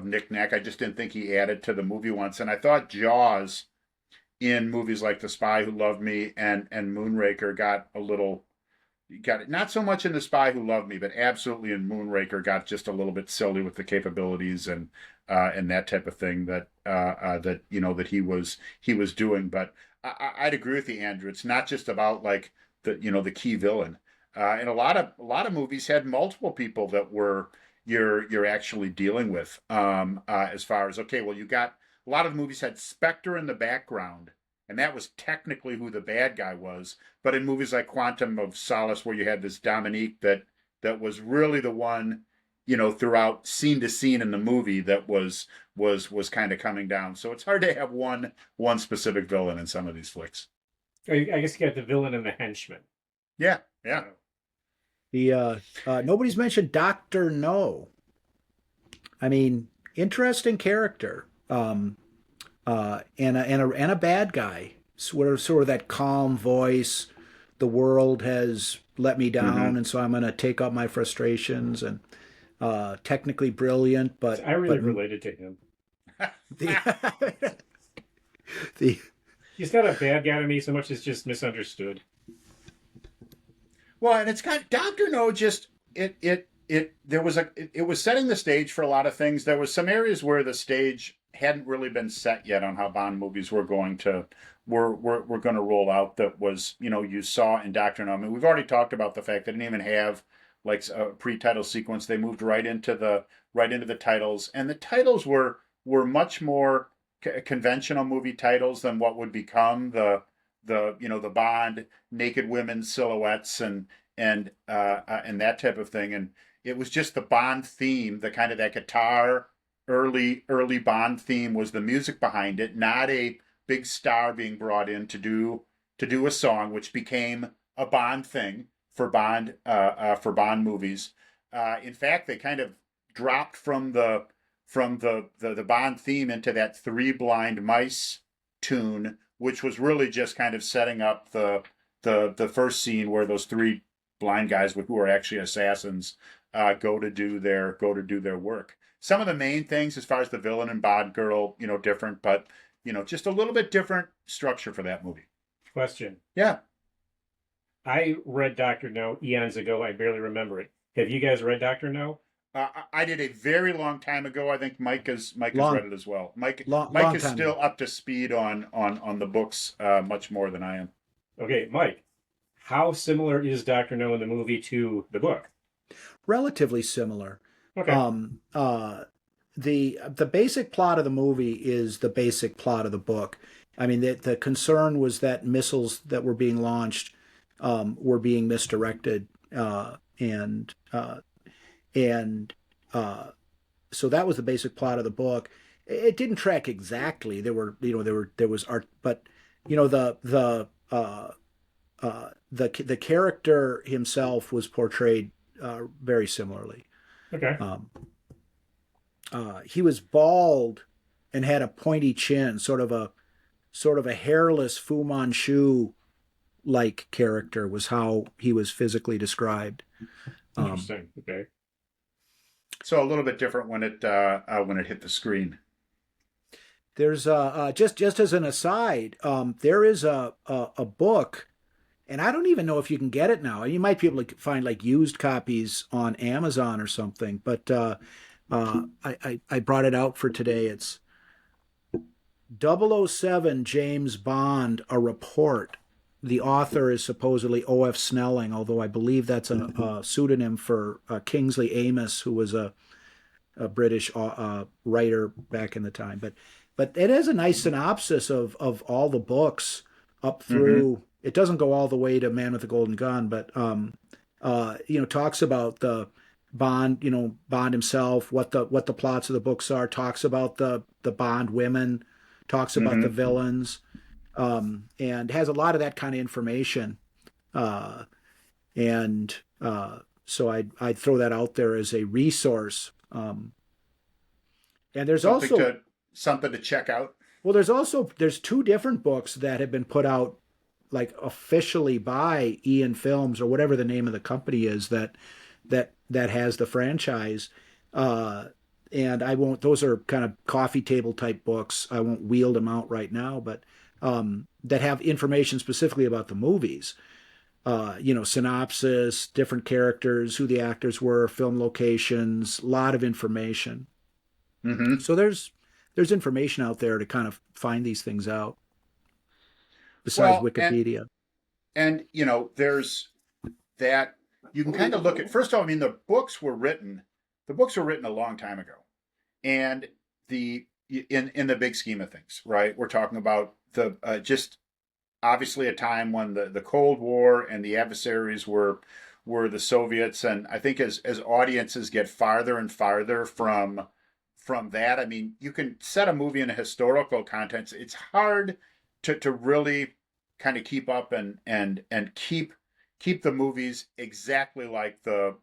Nick Nack. I just didn't think he added to the movie once, and I thought Jaws in movies like The Spy Who Loved Me and Moonraker got it. Not so much in The Spy Who Loved Me, but absolutely in Moonraker got just a little bit silly with the capabilities and that type of thing that he was doing. But I'd agree with you, Andrew. It's not just about like the key villain. And a lot of movies had multiple people that were you're actually dealing with. As far as okay, well, you got a lot of movies had Spectre in the background, and that was technically who the bad guy was. But in movies like Quantum of Solace, where you had this Dominique that was really the one, throughout scene to scene in the movie that was kind of coming down. So it's hard to have one specific villain in some of these flicks. I guess you got the villain and the henchman. Yeah, yeah. The nobody's mentioned Doctor No. I mean, interesting character. And a bad guy. Sort of that calm voice. The world has let me down, Mm-hmm. and so I'm going to take up my frustrations. And technically brilliant, I really but related to him. the the He's not a bad guy to me so much as just misunderstood. Well, and it's got Doctor No. Just it was setting the stage for a lot of things. There was some areas where the stage hadn't really been set yet on how Bond movies were going to roll out. That was you saw in Doctor No. I mean, we've already talked about the fact they didn't even have like a pre-title sequence. They moved right into the titles, and the titles were much more conventional movie titles than what would become the Bond naked women silhouettes and that type of thing. And it was just the Bond theme, the kind of that guitar early Bond theme was the music behind it, not a big star being brought in to do a song, which became a Bond thing for Bond movies. In fact, they kind of dropped from the Bond theme into that Three Blind Mice tune, which was really just kind of setting up the first scene where those three blind guys who are actually assassins go to do their work. Some of the main things, as far as the villain and Bond girl, different, but just a little bit different structure for that movie. Question. Yeah. I read Doctor No eons ago. I barely remember it. Have you guys read Doctor No? I did a very long time ago. I think Mike has Long, read it as well. Mike long is time still ago. up to speed on the books much more than I am. Okay, Mike. How similar is Doctor No in the movie to the book? Relatively similar. Okay. Um, uh, the basic plot of the movie is the basic plot of the book. I mean, the concern was that missiles that were being launched were being misdirected, and so that was the basic plot of the book. It didn't track exactly. There was art, but the character himself was portrayed very similarly. Okay. Um, he was bald and had a pointy chin, sort of a hairless Fu Manchu like character was how he was physically described. Interesting. Okay. So a little bit different when it hit the screen. There's just as an aside, there is a book, and I don't even know if you can get it now. You might be able to find like used copies on Amazon or something, but I brought it out for today. It's 007 James Bond, a report. The author is supposedly O.F. Snelling, although I believe that's a pseudonym for Kingsley Amis, who was a British writer back in the time. But it has a nice synopsis of all the books up through. Mm-hmm. It doesn't go all the way to Man with the Golden Gun, but talks about the Bond, Bond himself, what the plots of the books are, talks about the Bond women, talks about the Mm-hmm. villains, and has a lot of that kind of information. And so I'd throw that out there as a resource. And there's Something also to check out. well, there's two different books that have been put out like officially by Ian Films or whatever the name of the company is that has the franchise. And I won't. Those are kind of coffee table type books. I won't wield them out right now, but that have information specifically about the movies. Synopsis, different characters, who the actors were, film locations, a lot of information. Mm-hmm. So there's information out there to kind of find these things out besides Well, Wikipedia. and there's that you can kind of look at. First of all, I mean, the books were written a long time ago, and in the big scheme of things, right? We're talking about the just obviously a time when the Cold War and the adversaries were the Soviets, and I think as audiences get farther and farther from that, I mean, you can set a movie in a historical context. It's hard to really kind of keep up and keep the movies exactly like the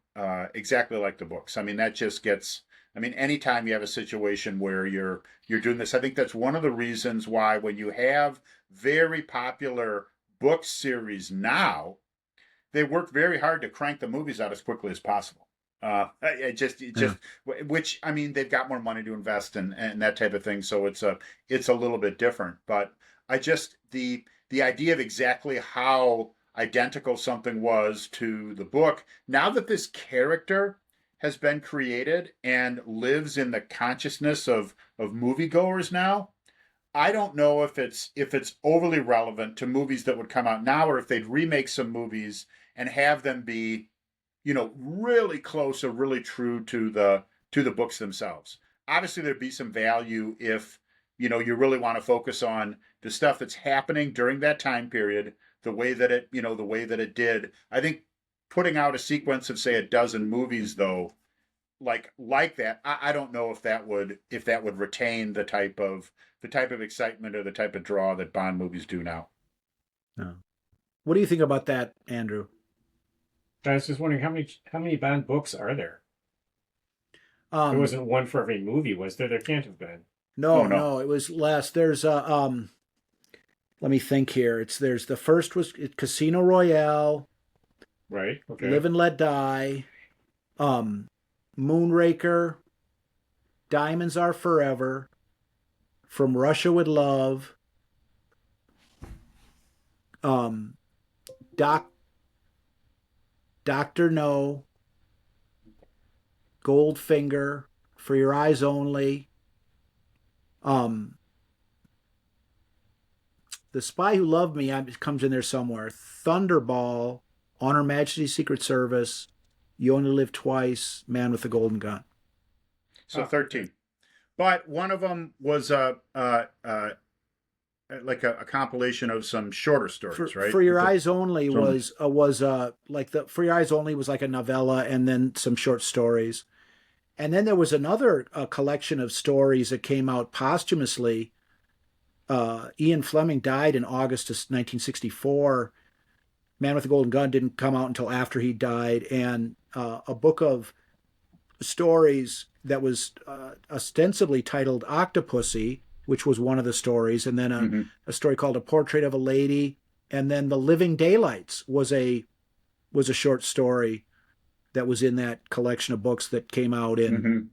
books. I mean, that just gets. I mean, anytime you have a situation where you're doing this, I think that's one of the reasons why when you have very popular book series now, they work very hard to crank the movies out as quickly as possible. It just, which I mean, they've got more money to invest and that type of thing, so it's a little bit different. But I just the idea of exactly how identical something was to the book. Now that this character has been created and lives in the consciousness of moviegoers now, I don't know if it's overly relevant to movies that would come out now, or if they'd remake some movies and have them be, really close or really true to the books themselves. Obviously, there'd be some value if you really want to focus on the stuff that's happening during that time period, the way that it did. I think putting out a sequence of say a dozen movies though, like that, I don't know if that would retain the type of excitement or the type of draw that Bond movies do now. No. What do you think about that, Andrew? I was just wondering how many Bond books are there? There Um, wasn't one for every movie, was there? There can't have been. Oh no, no. no, it was less. There's let me think here. There's the first was Casino Royale, Right? Okay. Live and Let Die, um, Moonraker, Diamonds Are Forever, From Russia with Love, um, Doc, Doctor No, Goldfinger, For Your Eyes Only, um, The Spy Who Loved Me comes in there somewhere. Thunderball, On Her Majesty's Secret Service, You Only Live Twice, Man with the Golden Gun. So Oh, 13. But one of them was like a compilation of some shorter stories, right? For Your It's Eyes Only was like the For Your Eyes Only was like a novella and then some short stories. And then there was another collection of stories that came out posthumously. Ian Fleming died in August of 1964. Man with the Golden Gun didn't come out until after he died, and a book of stories that was ostensibly titled Octopussy, which was one of the stories, and then mm-hmm. a story called A Portrait of a Lady, and then The Living Daylights was a short story that was in that collection of books that came out in.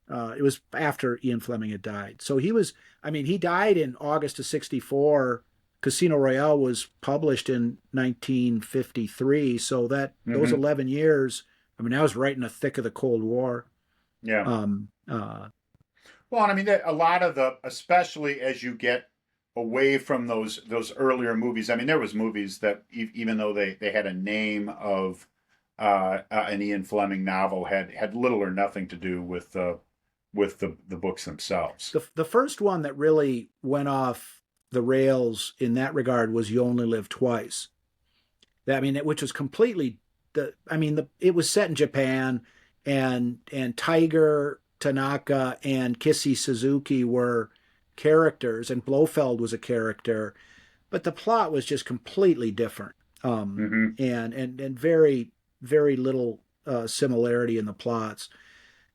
Mm-hmm. It was after Ian Fleming had died. So he died in August of 64. Casino Royale was published in 1953. So those 11 years, that was right in the thick of the Cold War. Yeah. Well, and I mean, a lot of especially as you get away from those earlier movies, I mean, there was movies that even though they had a name of an Ian Fleming novel, had little or nothing to do with the books themselves. The first one that really went off the rails in that regard was You Only Live Twice. Which was completely it was set in Japan, and Tiger Tanaka and Kissy Suzuki were characters, and Blofeld was a character, but the plot was just completely different, and very, very little similarity in the plots.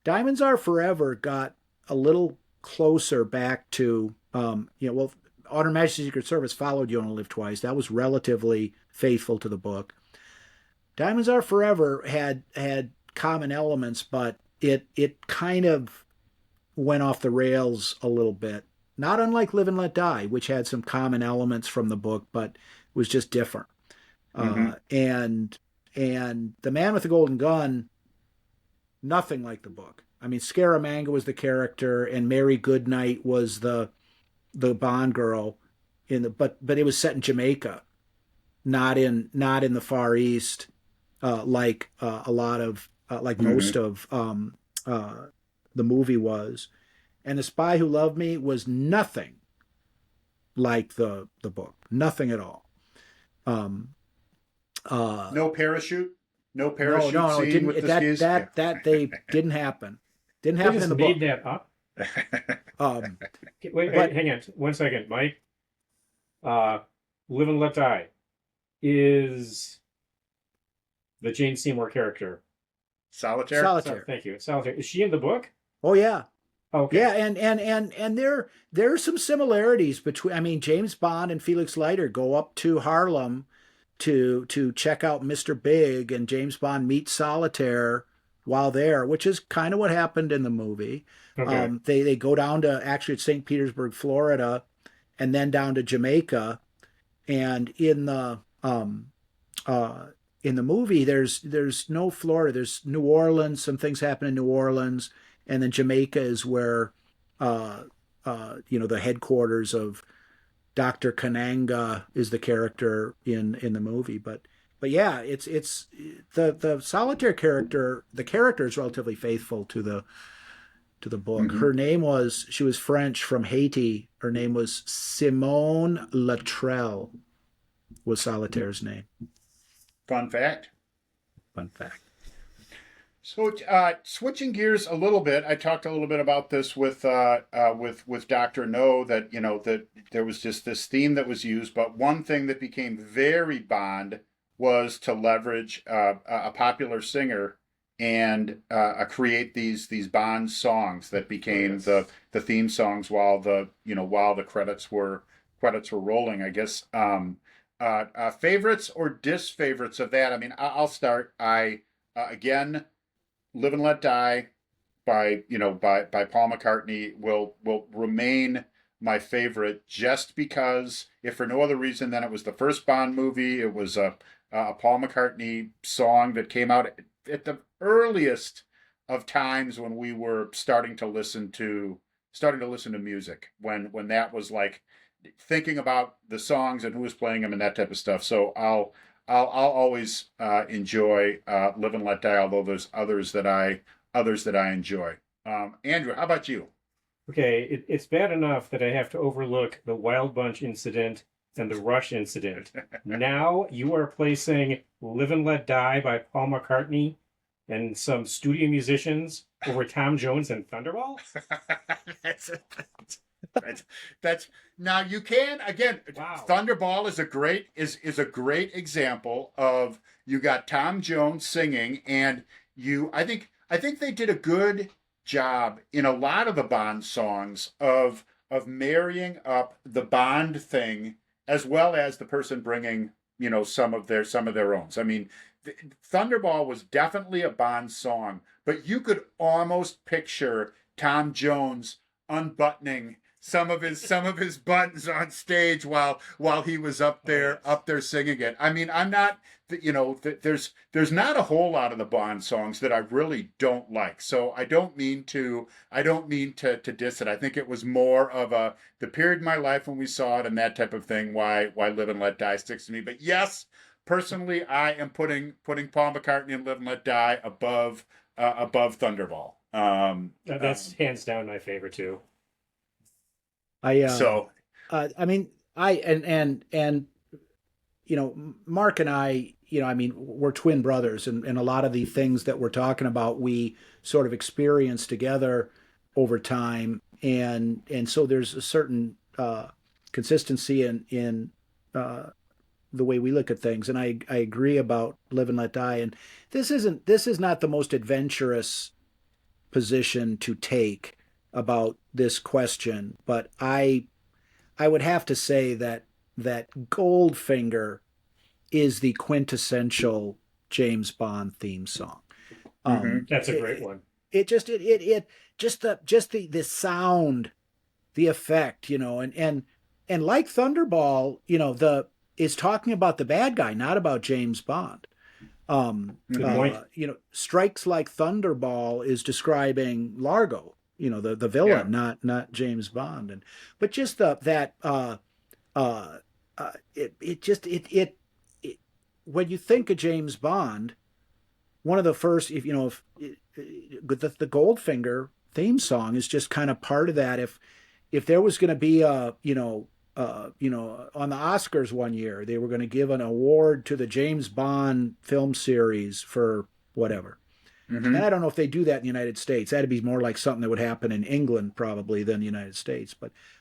Diamonds Are Forever got a little closer back to, On Her Majesty's Secret Service followed You Only Live Twice. That was relatively faithful to the book. Diamonds Are Forever had common elements, but it kind of went off the rails a little bit. Not unlike Live and Let Die, which had some common elements from the book, but was just different. And The Man with the Golden Gun, nothing like the book. Scaramanga was the character, and Mary Goodnight was the Bond girl but it was set in Jamaica, not in the Far East, like a lot of most of the movie was. And The Spy Who Loved Me was nothing like the book, nothing at all. No parachute. No parachute no, it scene didn't. with the skis? That they didn't happen. Didn't They happen just in the made book. that up. But- Hang on 1 second, Mike. Live and Let Die is the Jane Seymour character. Solitaire? Thank you. Solitaire. Is she in the book? Oh yeah. Okay. Yeah, and there are some similarities between. James Bond and Felix Leiter go up to Harlem to check out Mr. Big, and James Bond meets Solitaire while there, which is kind of what happened in the movie. Okay. They go down to actually St. Petersburg, Florida, and then down to Jamaica, and in the movie there's no Florida, there's New Orleans. Some things happen in New Orleans, and then Jamaica is where the headquarters of Dr. Kananga is the character in the movie. But yeah, it's the Solitaire character. The character is relatively faithful to the book. She was French from Haiti. Her name was Simone Latrell, was Solitaire's name. Fun fact. Fun fact. So, switching gears a little bit, I talked a little bit about this with Doctor No, that that there was just this theme that was used, but one thing that became very Bond was to leverage a popular singer and create these Bond songs that became the theme songs while the credits were rolling. I guess favorites or disfavorites of that. I mean, I'll start. I again. Live and Let Die by Paul McCartney will remain my favorite, just because, if for no other reason than it was the first Bond movie. It was a Paul McCartney song that came out at the earliest of times when we were starting to listen to music, when that was like thinking about the songs and who was playing them and that type of stuff. So I'll always enjoy Live and Let Die, although there's others that I enjoy. Andrew, how about you? Okay, it's bad enough that I have to overlook the Wild Bunch incident and the Rush incident. Now you are placing Live and Let Die by Paul McCartney and some studio musicians over Tom Jones and Thunderball? that's, that's now you can again. Wow. Thunderball is a great example of, you got Tom Jones singing, and I think they did a good job in a lot of the Bond songs of marrying up the Bond thing as well as the person bringing some of their own. I mean, Thunderball was definitely a Bond song, but you could almost picture Tom Jones unbuttoning some of his buttons on stage while he was up there singing it. I mean, I'm not there's not a whole lot of the Bond songs that I really don't like. So I don't mean to diss it. I think it was more of the period in my life when we saw it and that type of thing, why Live and Let Die sticks to me. But yes, personally, I am putting Paul McCartney and Live and Let Die above Thunderball. That's hands down my favorite too. I So I mean, and Mark and I, I mean, we're twin brothers, and a lot of the things that we're talking about, we sort of experienced together over time, and so there's a certain consistency in the way we look at things, and I agree about Live and Let Die, and this is not the most adventurous position to take about this question, but I would have to say that Goldfinger is the quintessential James Bond theme song. mhm. That's a great one. It just the sound, the effect, and like Thunderball, the is talking about the bad guy, not about James Bond. Good point. Strikes Like Thunderball is describing Largo, the villain, Yeah. not James Bond, but just it when you think of James Bond, one of the first, if the Goldfinger theme song is just kind of part of that. If there was going to be on the Oscars one year, they were going to give an award to the James Bond film series for whatever. And Mhm. I don't know if they do that in the United States. That'd be more like something that would happen in England probably than the United States.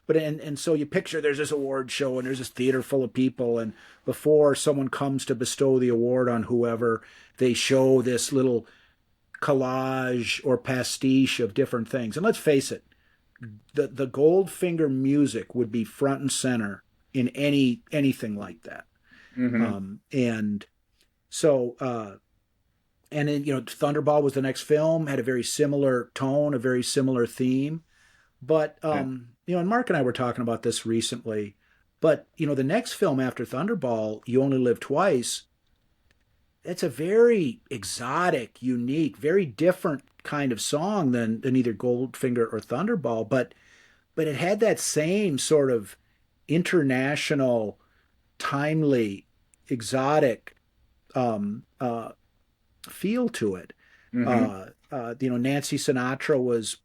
And so you picture there's this award show and there's this theater full of people, and before someone comes to bestow the award on whoever, they show this little collage or pastiche of different things. And let's face it, the Goldfinger music would be front and center in anything like that. Mhm. And so and then Thunderball was the next film, had a very similar tone, a very similar theme. But Yeah. and Mark and I were talking about this recently. But the next film after Thunderball, You Only Live Twice, it's a very exotic, unique, very different kind of song than either Goldfinger or Thunderball. But it had that same sort of international, timely, exotic feel to it. Mhm. Nancy Sinatra was,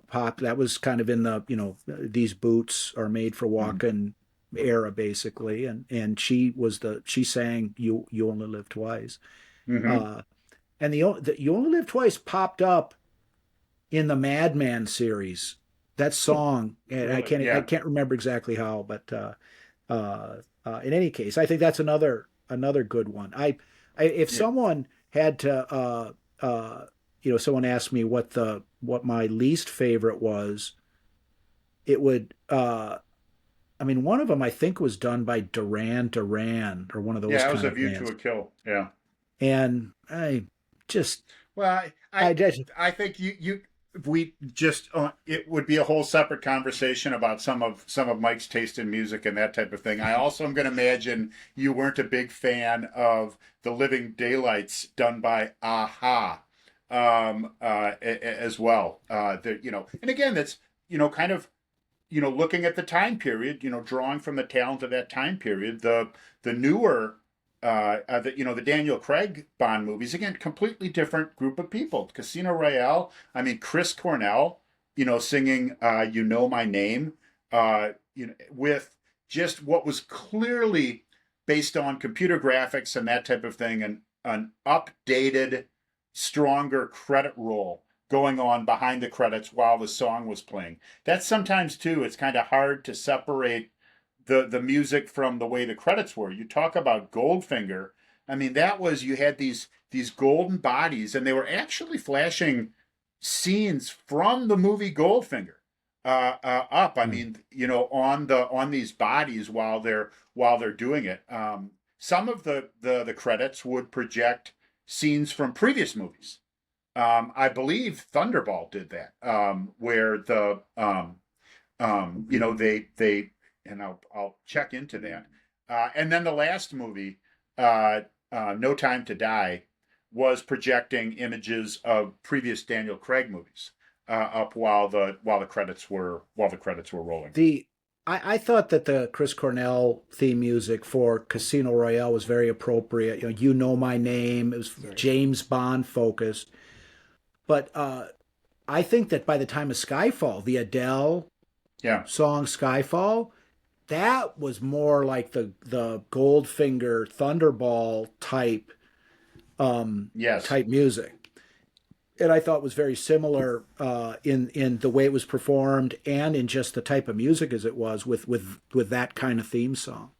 pop. That was kind of in the, these boots are made for Mhm. walking era, basically, and she sang "You Only Live Twice." Mhm. Uh, And the You Only Live Twice popped up in the Madman series. That song, and Really? I Yeah. can't remember exactly how, but in any case, I think that's another good one. If Yeah. someone had to, someone asked me what my least favorite was, it would. I mean, one of them I think was done by Duran or one of those Yeah, it was kind a of view to bands, a kill. Yeah. and I just Well, I just I think we just it would be a whole separate conversation about some of Mike's taste in music and that type of thing. I also am going to imagine you weren't a big fan of the Living Daylights done by Aha, as well. And again, that's kind of looking at the time period, drawing from the talent of that time period, the newer, the Daniel Craig Bond movies, again, completely different group of people. Casino Royale, I mean, Chris Cornell, singing "You Know My Name," with just what was clearly based on computer graphics and that type of thing, and an updated, stronger credit roll going on behind the credits while the song was playing. That's sometimes too, it's kind of hard to separate the music from the way the credits were. You talk about Goldfinger. I mean, that was, you had these golden bodies, and they were actually flashing scenes from the movie Goldfinger up. I mean, on these bodies while they're doing it. Some of the credits would project scenes from previous movies. I believe Thunderball did that, where they and I'll check into that. And then the last movie, No Time to Die, was projecting images of previous Daniel Craig movies up while the credits were rolling. the I thought that the Chris Cornell theme music for Casino Royale was very appropriate. You know my name. It was Sorry. James Bond focused, but I think that by the time of Skyfall, the Adele Yeah. song Skyfall, that was more like the Goldfinger Thunderball Yes. type music, and I thought was very similar in the way it was performed and in just the type of music as it was with that kind of theme song.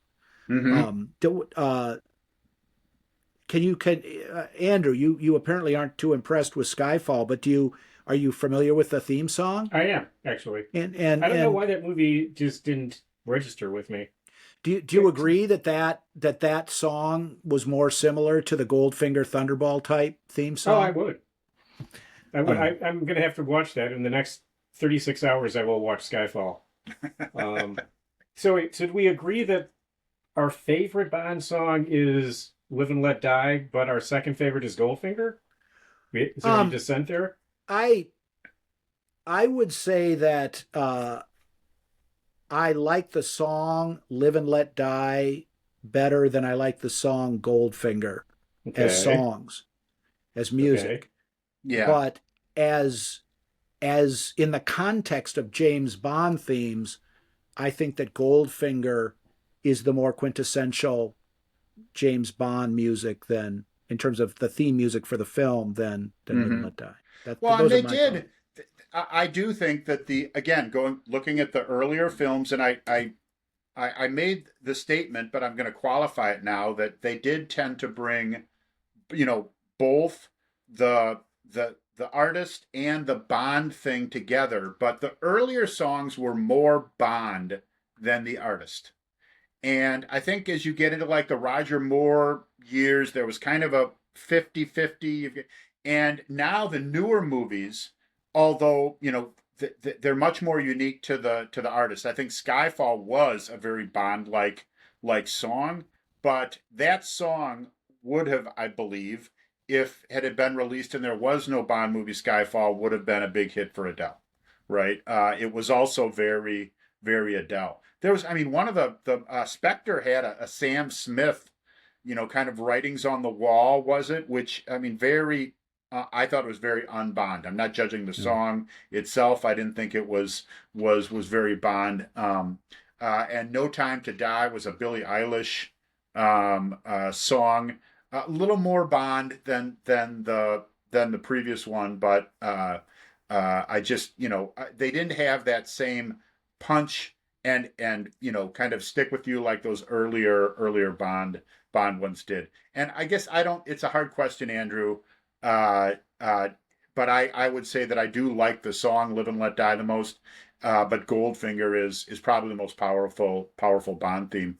Mm-hmm. Can Andrew? You apparently aren't too impressed with Skyfall, but are you familiar with the theme song? I am actually. And I don't know and why that movie just didn't register with me. do you agree that song was more similar to the Goldfinger Thunderball type theme Oh, I song? would. I would. Uh, I'm going to have to watch that in the next 36 hours. I will watch Skyfall. Um, so did we agree that our favorite Bond song is "Live and Let Die," but our second favorite is Goldfinger? Is there any um, dissent there? I I would say that I like the song "Live and Let Die" better than I like the song "Goldfinger" as Okay. songs, as Okay. music. Yeah. But as in the context of James Bond themes, I think that Goldfinger is the more quintessential James Bond music than in terms of the theme music for the film than Live and Mm-hmm. Let Die. Well, and Those are they my thoughts. did. I do think that the again going looking at the earlier films, and I made the statement, but I'm going to qualify it now that they did tend to bring, both the artist and the Bond thing together. But the earlier songs were more Bond than the artist. And I think as you get into like the Roger Moore years, there was kind of a 50-50. And now the newer movies, although, they're much more unique to the artist. I think Skyfall was a very Bond like song, but that song would have, I believe, if had it been released and there was no Bond movie, Skyfall would have been a big hit for Adele, right? It was also very, very Adele. There was, I mean, one of the Spectre had a Sam Smith, kind of writings on the wall, was it? Which I mean, very. I thought it was very unbond. I'm not judging the Yeah. song itself. I didn't think it was very Bond. And No Time to Die was a Billie Eilish song. a little more Bond than the previous one, but I just they didn't have that same punch and kind of stick with you like those earlier Bond ones did. And I guess I don't. It's a hard question, Andrew. Uh, uh, but I would say that I do like the song "Live and Let Die" the most. But Goldfinger is probably the most powerful Bond theme.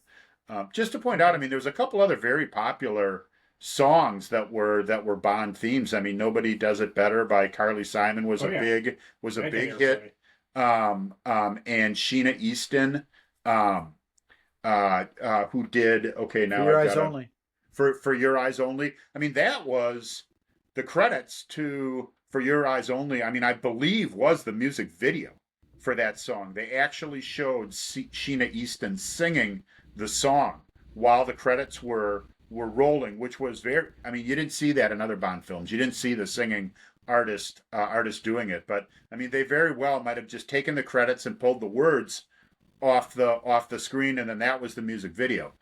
Just to point out, I mean, there's a couple other very popular songs that were Bond themes. I mean, Nobody Does It Better by Carly Simon was Oh a yeah, big hit. say. And Sheena Easton, um, who did okay. For Now Your I've Eyes got to Only. for Your Eyes Only. I mean, that was the credits to For Your Eyes Only. I mean, I believe was the music video for that song. They actually showed Sheena Easton singing the song while the credits were rolling, which was very. I mean, you didn't see that in other Bond films. You didn't see the singing artist doing it, but I mean, they very well might have just taken the credits and pulled the words off the screen, and then that was the music video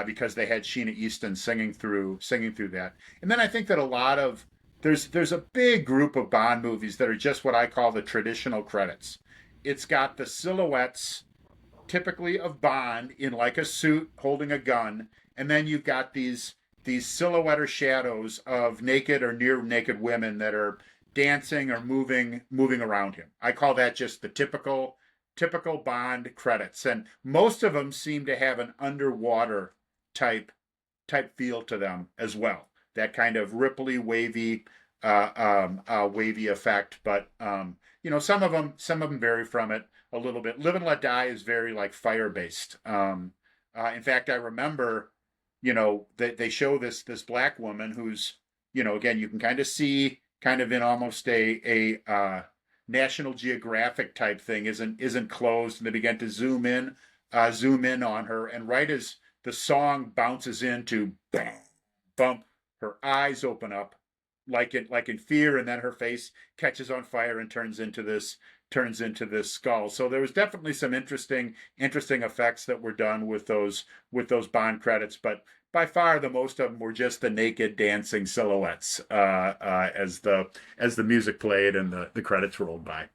because they had Sheena Easton singing through that. And then I think that a lot of there's a big group of Bond movies that are just what I call the traditional credits. It's got the silhouettes typically of Bond in like a suit holding a gun, and then you've got these silhouette or shadows of naked or near naked women that are dancing or moving around him. I call that just the typical Bond credits, and most of them seem to have an underwater type feel to them as well. That kind of ripply, wavy effect. But some of them vary from it a little bit. Live and Let Die is very like fire based. In fact, I remember, they show this black woman who's, again, you can kind of see kind of in almost a National Geographic type thing, isn't closed, and they begin to zoom in on her, and right as the song bounces into bam, bump, her eyes open up like in fear, and then her face catches on fire and turns into this skull. So there was definitely some interesting effects that were done with those Bond credits, but by far the most of them were just the naked dancing silhouettes as the music played and the credits rolled by.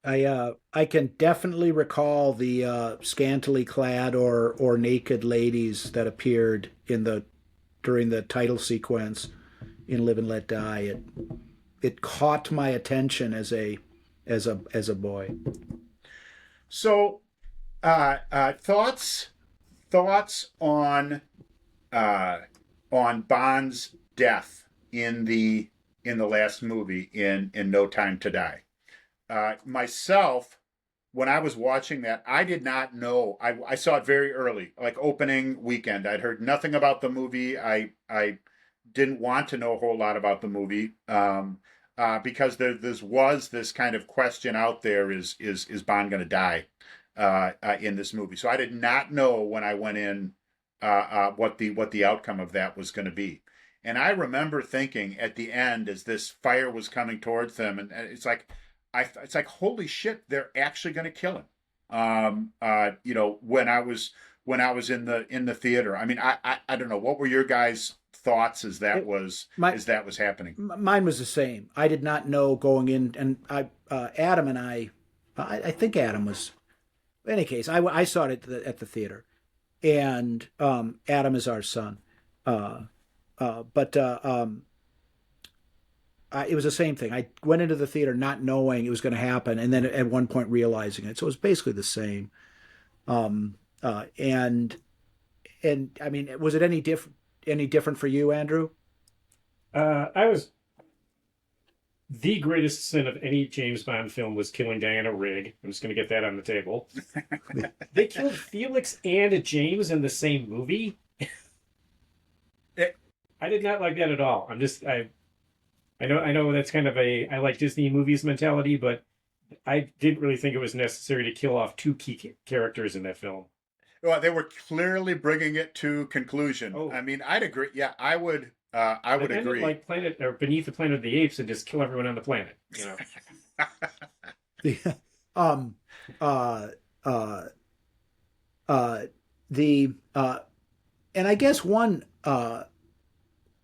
I can definitely recall the scantily clad or naked ladies that appeared in the during the title sequence in Live and Let Die. It caught my attention as a boy. So, thoughts uh, on Bond's death in the last movie in No Time to Die. Myself, when I was watching that, I did not know. I saw it very early, like opening weekend. I'd heard nothing about the movie. I didn't want to know a whole lot about the movie because was this kind of question out there: is Bond going to die in this movie? So I did not know when I went in what the outcome of that was going to be. And I remember thinking at the end, as this fire was coming towards them, and it's like, holy shit, they're actually going to kill him. When I was in the theater, I mean, I don't know, what were your guys' thoughts as that It, was my as that was happening? Mine was the same. I did not know going in, and Adam and I think Adam was. In any case, I saw it at the theater, and Adam is our son, but it was the same thing. I went into the theater not knowing it was going to happen, and then at one point realizing it. So it was basically the same. Um, and I mean, was it any different for you, Andrew? I was the greatest sin of any James Bond film was killing Diana Rigg. I'm just going to get that on the table. They killed Felix and James in the same movie. It, I did not like that at all. I know that's kind of I like Disney movies mentality, but I didn't really think it was necessary to kill off two key characters in that film. well, they were clearly bringing it to conclusion. Oh, I mean, I'd agree. Yeah, I would that ended agree. like Planet or Beneath the Planet of the Apes and just kill everyone on the planet. The um uh uh uh the and I guess one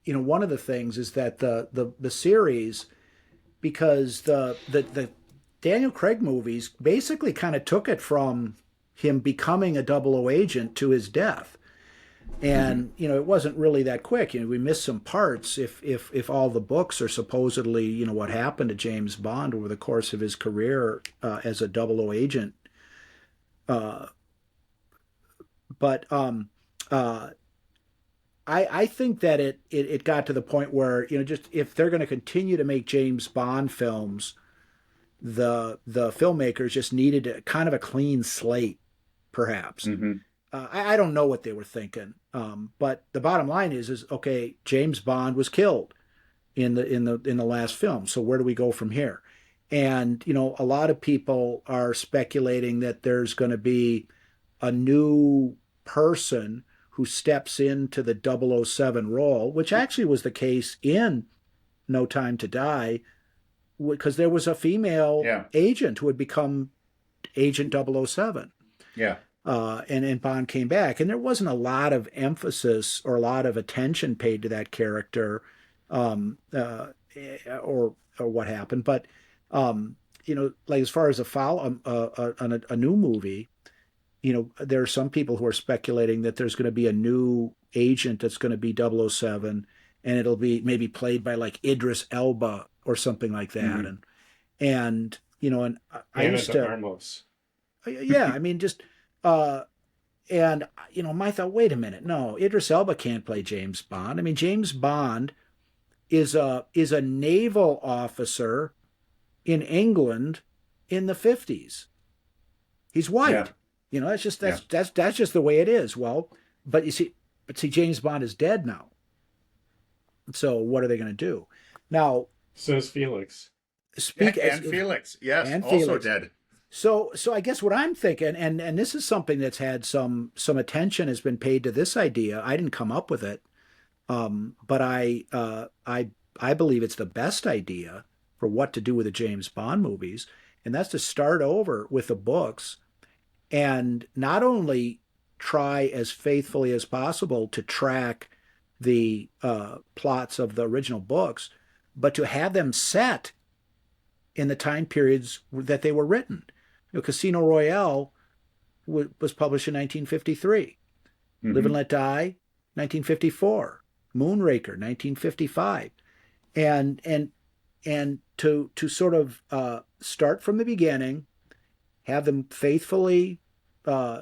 one of the things is that the series, because the Daniel Craig movies basically kind of took it from him becoming a double O agent to his death. Mm-hmm. And it wasn't really that quick. We missed some parts. If all the books are supposedly what happened to James Bond over the course of his career as a double O agent. Uh, but uh, I think that it got to the point where just if they're going to continue to make James Bond films, the filmmakers just needed kind of a clean slate, perhaps. Mm-hmm. I don't know what they were thinking, but the bottom line is okay. James Bond was killed in the last film, so where do we go from here? And a lot of people are speculating that there's going to be a new person who steps into the 007 role, which actually was the case in No Time to Die, because there was a female Yeah. agent who had become Agent 007. Yeah. And Bond came back, and there wasn't a lot of emphasis or a lot of attention paid to that character, or what happened. But like as far as a new movie, there are some people who are speculating that there's going to be a new agent that's going to be 007, and it'll be maybe played by like Idris Elba or something like that. Mm-hmm. And I Anna used de to, Armas. yeah, I mean, just uh, and my thought, wait a minute, no, Idris Elba can't play James Bond. I mean, James Bond is a naval officer in England in the 50s. He's white. Yeah. That's just Yeah. that's just the way it is. Well, but see, James Bond is dead now. So what are they going to do? Now, So is Felix. speak And Felix, yes, and also Felix. dead. So I guess what I'm thinking, and this is something that's had some attention has been paid to this idea. I didn't come up with it, but I believe it's the best idea for what to do with the James Bond movies, and that's to start over with the books and not only try as faithfully as possible to track the plots of the original books, but to have them set in the time periods that they were written. Casino Royale was published in 1953. Mm-hmm. Live and Let Die, 1954. Moonraker, 1955. And to sort of start from the beginning, have them faithfully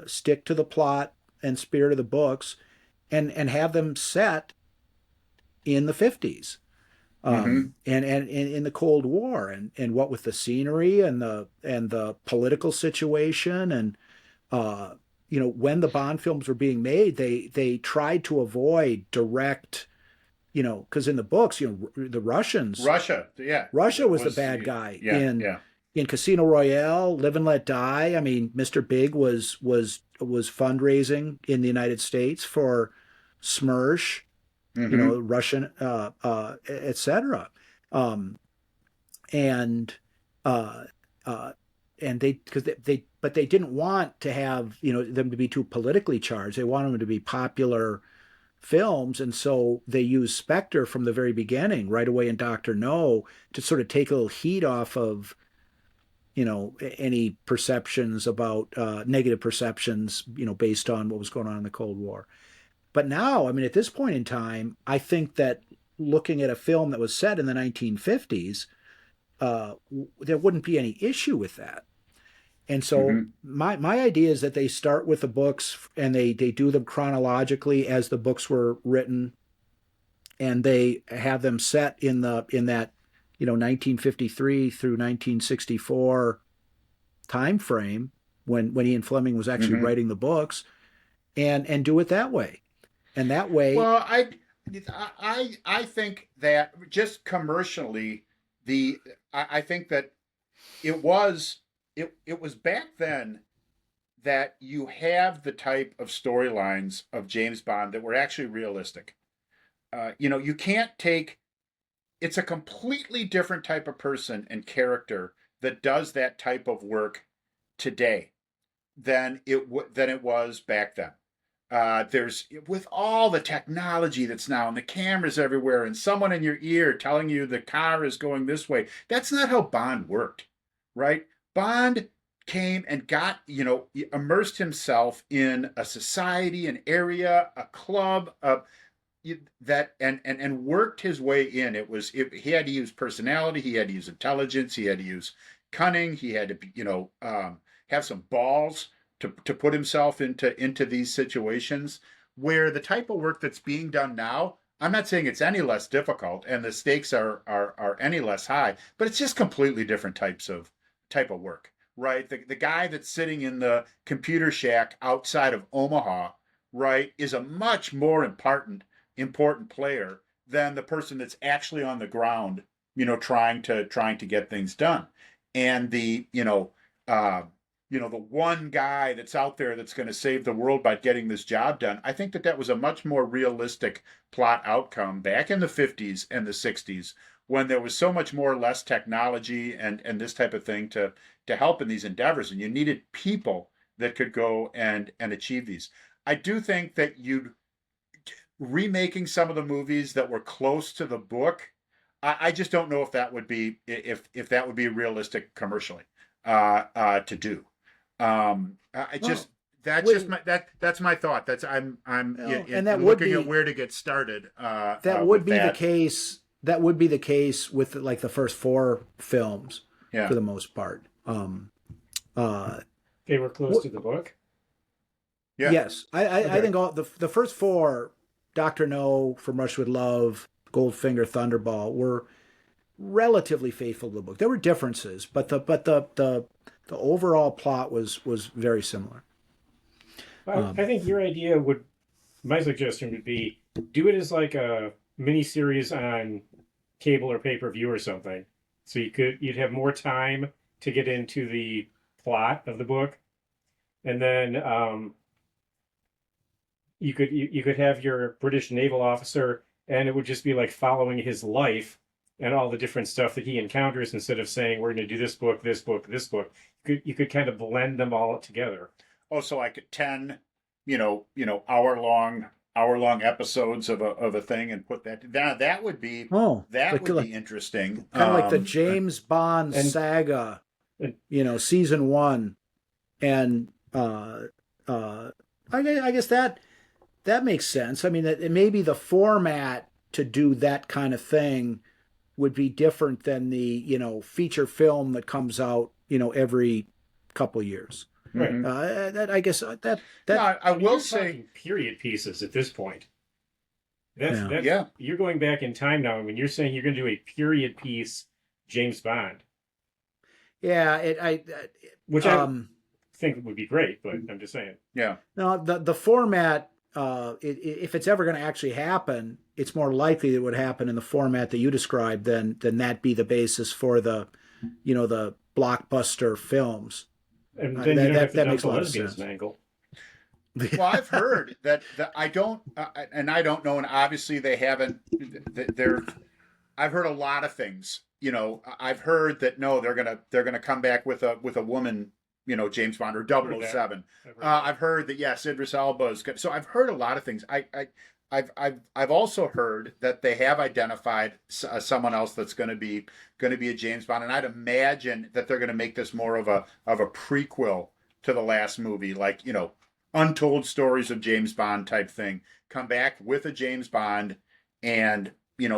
stick to the plot and spirit of the books, and have them set in the 50s. Mm-hmm. And in the Cold War, and what with the scenery and the political situation, and when the Bond films were being made, they tried to avoid direct, because in the books, the Russians, Russia was the bad guy in Casino Royale, Live and Let Die. I mean, Mr. Big was fundraising in the United States for SMERSH. Mm-hmm. Russian, etc. And because but they didn't want to have them to be too politically charged. They wanted them to be popular films, and so they used Spectre from the very beginning, right away in Doctor No, to sort of take a little heat off of any perceptions about negative perceptions based on what was going on in the Cold War. But now, I mean, at this point in time, I think that looking at a film that was set in the 1950s, there wouldn't be any issue with that. And so Mm-hmm. my idea is that they start with the books and they do them chronologically as the books were written, and they have them set in that 1953 through 1964 time frame when Ian Fleming was actually Mm-hmm. writing the books, and do it that way. And that way, Well, I think that just commercially, I think that it was back then that you have the type of storylines of James Bond that were actually realistic. You can't take. It's a completely different type of person and character that does that type of work today than it was back then. There's with all the technology that's now and the cameras everywhere and someone in your ear telling you the car is going this way. That's not how Bond worked, right? Bond came and got, immersed himself in a society, an area, a club, that and worked his way in. He had to use personality, he had to use intelligence, he had to use cunning, he had to have some balls to put himself into these situations where the type of work that's being done now. I'm not saying it's any less difficult and the stakes are any less high, but it's just completely different type of work, right? The guy that's sitting in the computer shack outside of Omaha, right, is a much more important player than the person that's actually on the ground, trying to get things done. And the one guy that's out there that's going to save the world by getting this job done. I think that was a much more realistic plot outcome back in the 50s and the 60s when there was so much more or less technology and this type of thing to help in these endeavors, and you needed people that could go and achieve these. I do think that you'd remaking some of the movies that were close to the book. I just don't know if that would be if that would be realistic commercially to do. I just that's my thought. And that would looking be at where to get started. that would be the case. That would be the case with like the first four films, Yeah. for the most part. They were close to the book. Yeah. Yes, I think all the first four, Doctor No, From Russia with Love, Goldfinger, Thunderball, were relatively faithful to the book. There were differences, but the overall plot was very similar. I think your idea my suggestion would be do it as like a mini series on cable or pay-per-view or something. So you'd have more time to get into the plot of the book, and then you could have your British naval officer, and it would just be like following his life and all the different stuff that he encounters instead of saying we're going to do this book, this book, this book. You could kind of blend them all together. Oh, so like 10, hour long episodes of a thing and put that would be be interesting. Kind of like the James Bond saga, season one, and I guess that makes sense. I mean, maybe the format to do that kind of thing would be different than the feature film that comes out every couple years. Right. I guess that. No, I will say period pieces at this point. Yeah. You're going back in time now. I mean, you're saying you're going to do a period piece James Bond. Yeah, which I think would be great, but I'm just saying. Yeah. No, the format. If it's ever going to actually happen, it's more likely that it would happen in the format that you described than that be the basis for the blockbuster films. And then you don't have to that dump makes the a lot of lesbians sense. angle. Well, I've heard that I don't know, and obviously they haven't. I've heard a lot of things. I've heard that no, they're gonna come back with a woman. James Bond or 007. I've heard that yes, Idris Elba is good. So I've heard a lot of things. I've also heard that they have identified someone else that's going to be a James Bond, and I'd imagine that they're going to make this more of a prequel to the last movie, like untold stories of James Bond type thing. Come back with a James Bond, and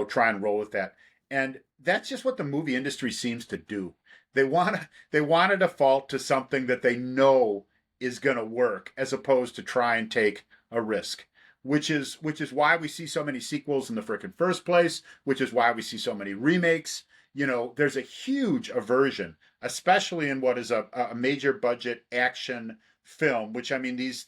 try and roll with that. And that's just what the movie industry seems to do. They want to default to something that they know is going to work, as opposed to try and take a risk. Which is why we see so many sequels in the frickin' first place. Which is why we see so many remakes. There's a huge aversion, especially in what is a major budget action film. Which I mean, these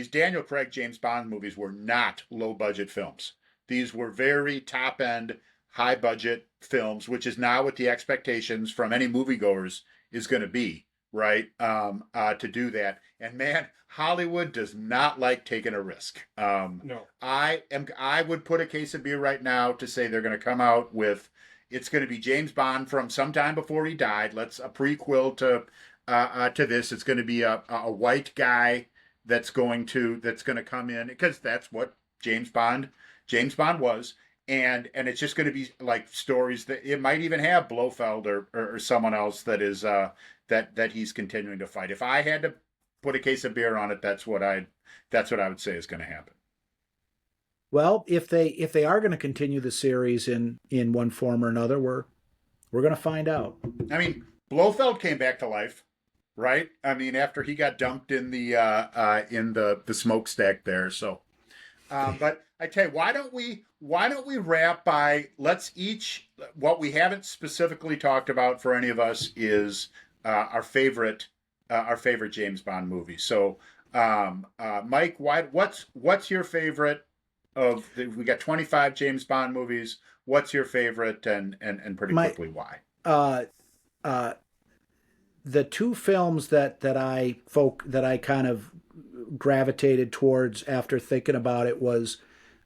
Daniel Craig James Bond movies were not low budget films. These were very top end, high budget films, which is now what the expectations from any moviegoers is going to be, right? To do that. And man, Hollywood does not like taking a risk. No. I would put a case of beer right now to say they're going to come out with, it's going to be James Bond from sometime before he died. A prequel to this. It's going to be a white guy that's going to come in, because that's what James Bond was. And it's just going to be like stories that it might even have Blofeld or someone else that is that he's continuing to fight. If I had to put a case of beer on it, that's what I would say is going to happen. Well, if they are going to continue the series in one form or another, we're going to find out. I mean, Blofeld came back to life, right? I mean, after he got dumped in the smokestack there. So, but I tell you, why don't we wrap by, let's each, what we haven't specifically talked about for any of us is our favorite James Bond movie. So, Mike, what's your favorite we got 25 James Bond movies. What's your favorite, and pretty quickly why? Uh, uh, the two films that I kind of gravitated towards after thinking about it was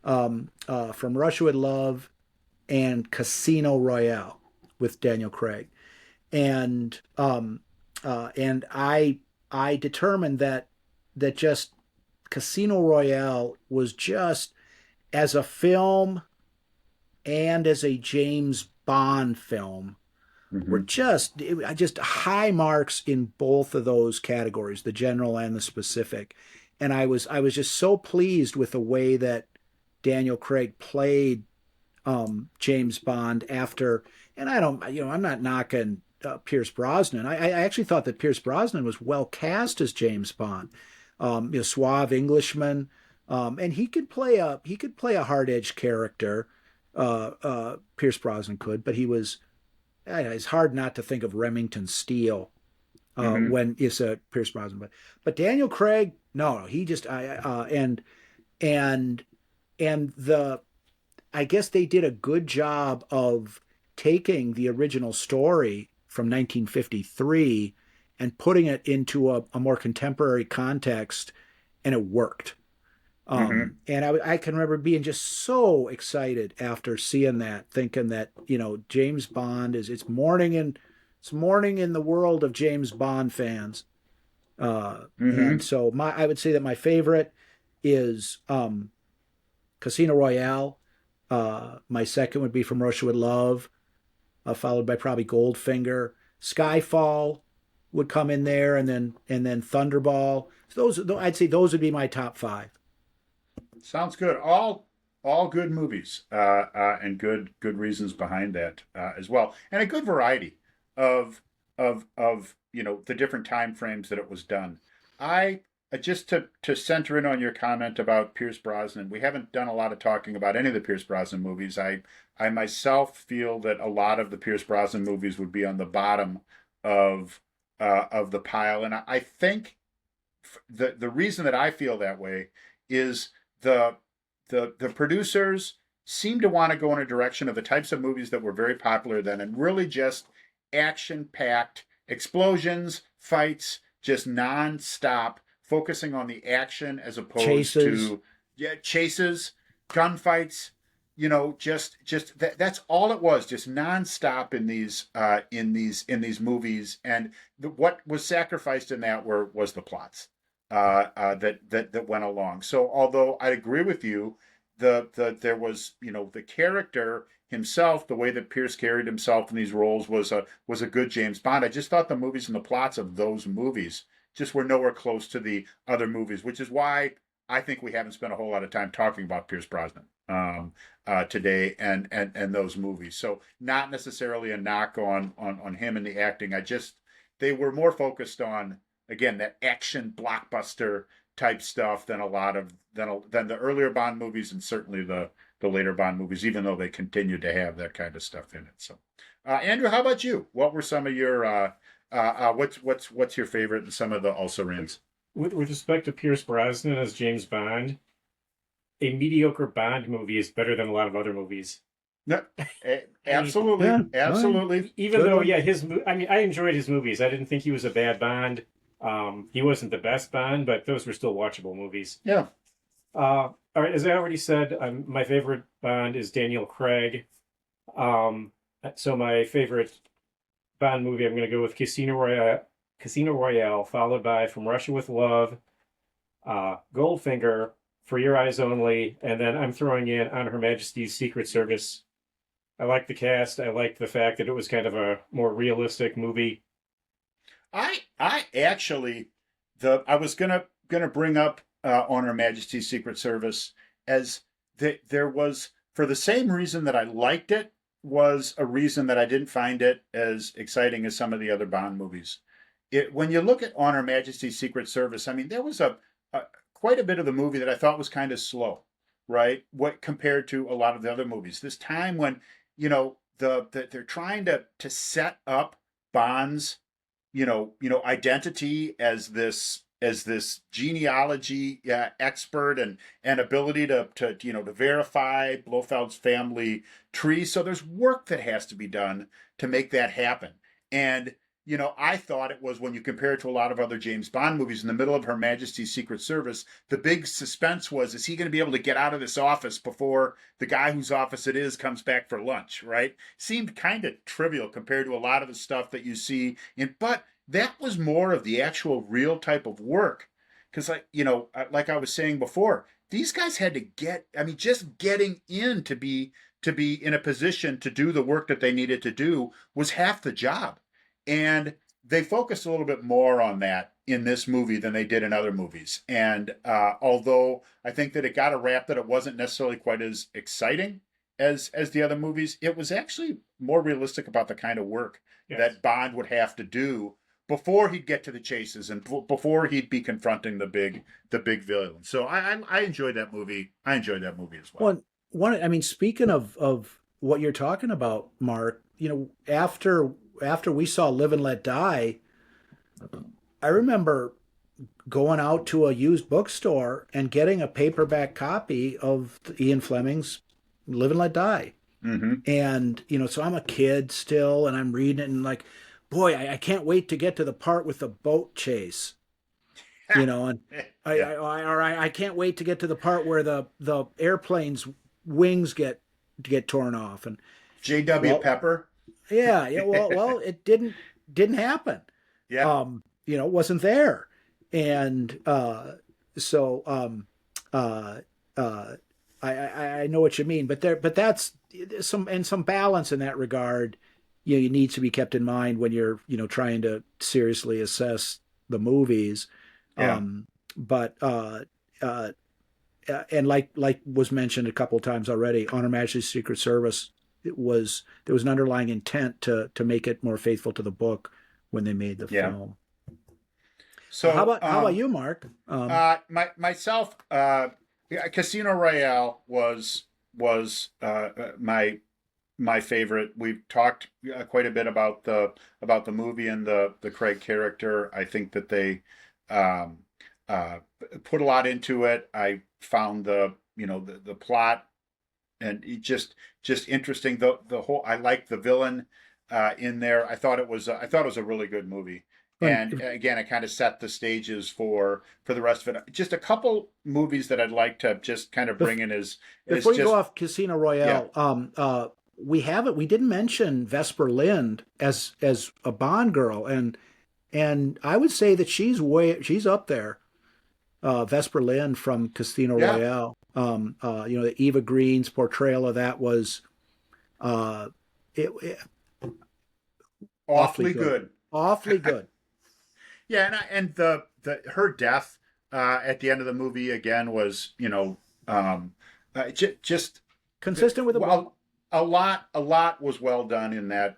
From Russia with Love and Casino Royale with Daniel Craig, and I determined that just Casino Royale was just, as a film and as a James Bond film, were just high marks in both of those categories, the general and the specific. And I was just so pleased with the way that Daniel Craig played James Bond after. And I'm not knocking Pierce Brosnan. I actually thought that Pierce Brosnan was well cast as James Bond, suave Englishman. And he could play a hard edged character. Pierce Brosnan could, but it's hard not to think of Remington Steele when it's a Pierce Brosnan. But Daniel Craig, no, he just and I guess they did a good job of taking the original story from 1953 and putting it into a more contemporary context, and it worked. And I can remember being just so excited after seeing that, thinking that, James Bond it's morning in the world of James Bond fans. And so I would say that my favorite is Casino Royale. My second would be From Russia with Love, followed by probably Goldfinger. Skyfall would come in there, and then Thunderball. So I'd say those would be my top five. Sounds good. All good movies, and good reasons behind that as well, and a good variety of the different time frames that it was done. I just to center in on your comment about Pierce Brosnan, we haven't done a lot of talking about any of the Pierce Brosnan movies. I myself feel that a lot of the Pierce Brosnan movies would be on the bottom of the pile, and I think the reason that I feel that way is the producers seem to want to go in a direction of the types of movies that were very popular then, and really just action-packed explosions, fights, just non-stop, focusing on the action as opposed to chases, gunfights. That's all it was, just non-stop in these movies, and what was sacrificed in that was the plots. That went along. So although I agree with you, there was the character himself, the way that Pierce carried himself in these roles was a good James Bond. I just thought the movies and the plots of those movies just were nowhere close to the other movies, which is why I think we haven't spent a whole lot of time talking about Pierce Brosnan today and those movies. So not necessarily a knock on him and the acting. They were more focused on, again, that action blockbuster type stuff than the earlier Bond movies, and certainly the later Bond movies, even though they continued to have that kind of stuff in it. So, Andrew, how about you? What were some of your what's your favorite and some of the also rans? With respect to Pierce Brosnan as James Bond, a mediocre Bond movie is better than a lot of other movies. No, absolutely, absolutely. Even though, I enjoyed his movies. I didn't think he was a bad Bond. He wasn't the best Bond, but those were still watchable movies. Yeah. All right, as I already said, my favorite Bond is Daniel Craig. So my favorite Bond movie, I'm going to go with Casino Royale, followed by From Russia with Love, Goldfinger, For Your Eyes Only, and then I'm throwing in On Her Majesty's Secret Service. I like the cast. I like the fact that it was kind of a more realistic movie. I actually I was gonna bring up on Her Majesty's Secret Service as there was, for the same reason that I liked it, was a reason that I didn't find it as exciting as some of the other Bond movies. When you look at On Her Majesty's Secret Service, I mean there was a quite a bit of the movie that I thought was kind of slow, right? What compared to a lot of the other movies. This time when they're trying to set up Bond's identity as this genealogy expert and ability to verify Blofeld's family tree. So there's work that has to be done to make that happen. And I thought it was, when you compare it to a lot of other James Bond movies, in the middle of Her Majesty's Secret Service, the big suspense was, is he going to be able to get out of this office before the guy whose office it is comes back for lunch, right? Seemed kind of trivial compared to a lot of the stuff that you see but that was more of the actual real type of work. Because, like I was saying before, these guys had to just getting in to be in a position to do the work that they needed to do was half the job. And they focused a little bit more on that in this movie than they did in other movies. And although I think that it got a rap that it wasn't necessarily quite as exciting as the other movies, it was actually more realistic about the kind of work that Bond would have to do before he'd get to the chases and before he'd be confronting the big villain. So I enjoyed that movie. I enjoyed that movie as well. I mean, speaking of what you're talking about, Mark, after we saw Live and Let Die, I remember going out to a used bookstore and getting a paperback copy of Ian Fleming's Live and Let Die. Mm-hmm. And, so I'm a kid still and I'm reading it and like, boy, I can't wait to get to the part with the boat chase. And I can't wait to get to the part where the airplane's wings get torn off. And J.W. Pepper. Yeah. Well, it didn't happen. Yeah. It wasn't there. And so I know what you mean, but that's some balance in that regard. You need to be kept in mind when you're trying to seriously assess the movies. Yeah. And like was mentioned a couple of times already, On Her Majesty's Secret Service, there was an underlying intent to make it more faithful to the book when they made the film. So how about you, Mark? Myself, Casino Royale was my favorite. We've talked quite a bit about the movie and the Craig character. I think that they put a lot into it. I found the plot and it just interesting. The whole, I liked the villain in there. I thought it was a really good movie. And again, it kind of set the stages for the rest of it. Just a couple movies that I'd like to just kind of bring in as before you go off Casino Royale. Yeah. We didn't mention Vesper Lynd as a Bond girl, and I would say that she's up there. Vesper Lynd from Casino Royale. The Eva Green's portrayal of that was awfully good. Awfully good. Yeah, and the her death at the end of the movie again was just consistent with the book. A lot was well done in that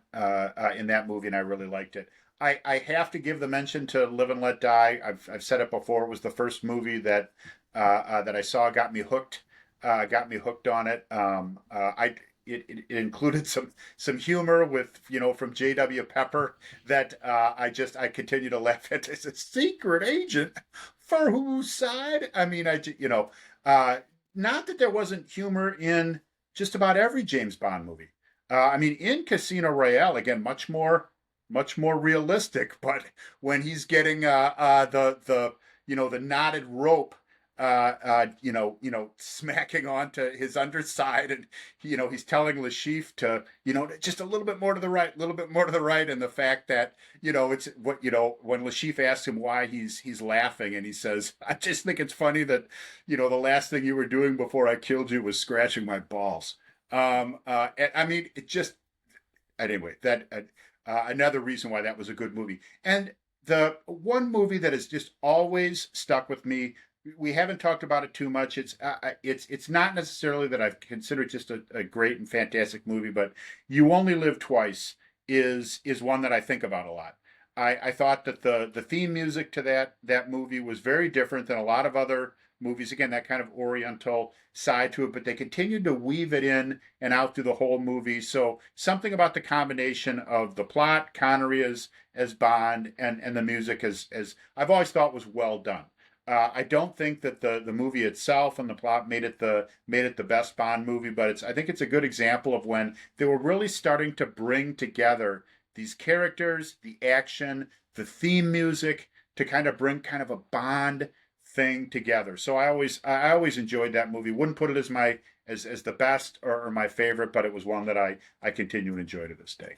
movie, and I really liked it. I have to give the mention to Live and Let Die. I've said it before. It was the first movie that I saw, got me hooked on it. It included some humor with from J.W. Pepper that I continue to laugh at. It's a secret agent for whose side? I mean, not that there wasn't humor in just about every James Bond movie. In Casino Royale, again, much more realistic. But when he's getting the knotted rope smacking onto his underside, and he's telling Lashif to, just a little bit more to the right, a little bit more to the right, and the fact that it's what when Lashif asks him why he's laughing, and he says, "I just think it's funny that the last thing you were doing before I killed you was scratching my balls." I mean, it just anyway that another reason why that was a good movie. And the one movie that has just always stuck with me, we haven't talked about it too much. It's not necessarily that I've considered just a great and fantastic movie, but You Only Live Twice is one that I think about a lot. I thought that the theme music to that movie was very different than a lot of other movies. Again, that kind of Oriental side to it, but they continued to weave it in and out through the whole movie. So something about the combination of the plot, Connery as Bond, and the music as I've always thought was well done. I don't think that the movie itself and the plot made it the best Bond movie, but I think it's a good example of when they were really starting to bring together these characters, the action, the theme music to kind of bring kind of a Bond thing together. So I always enjoyed that movie. Wouldn't put it as my as the best or my favorite, but it was one that I continue to enjoy to this day.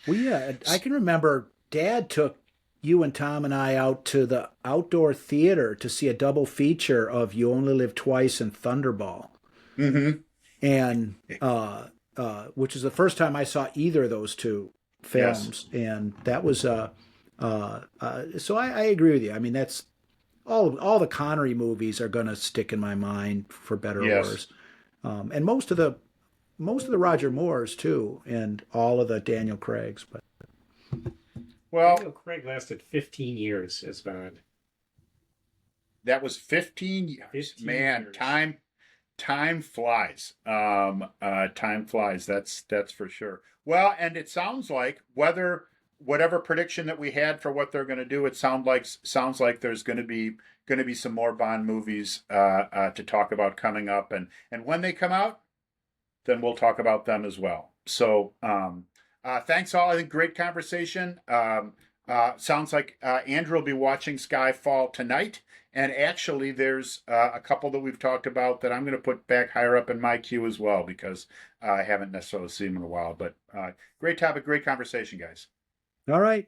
Well, yeah, I can remember Dad took you and Tom and I out to the outdoor theater to see a double feature of You Only Live Twice and Thunderball. Mm-hmm. And which is the first time I saw either of those two films. Yes. And that was so I agree with you. I mean, that's all the Connery movies are going to stick in my mind for better or worse. And most of the Roger Moores too, and all of the Daniel Craigs. But Daniel Craig lasted 15 years as Bond. That was 15 years. 15 Man, years. Time flies. Time flies. That's for sure. Well, and it sounds like whatever prediction that we had for what they're going to do, it sounds like there's going to be some more Bond movies to talk about coming up, and when they come out, then we'll talk about them as well. So thanks all. I think great conversation. Sounds like Andrew will be watching Skyfall tonight. And actually, there's a couple that we've talked about that I'm going to put back higher up in my queue as well, because I haven't necessarily seen them in a while. But great topic, great conversation, guys. All right.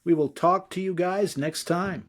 We will talk to you guys next time.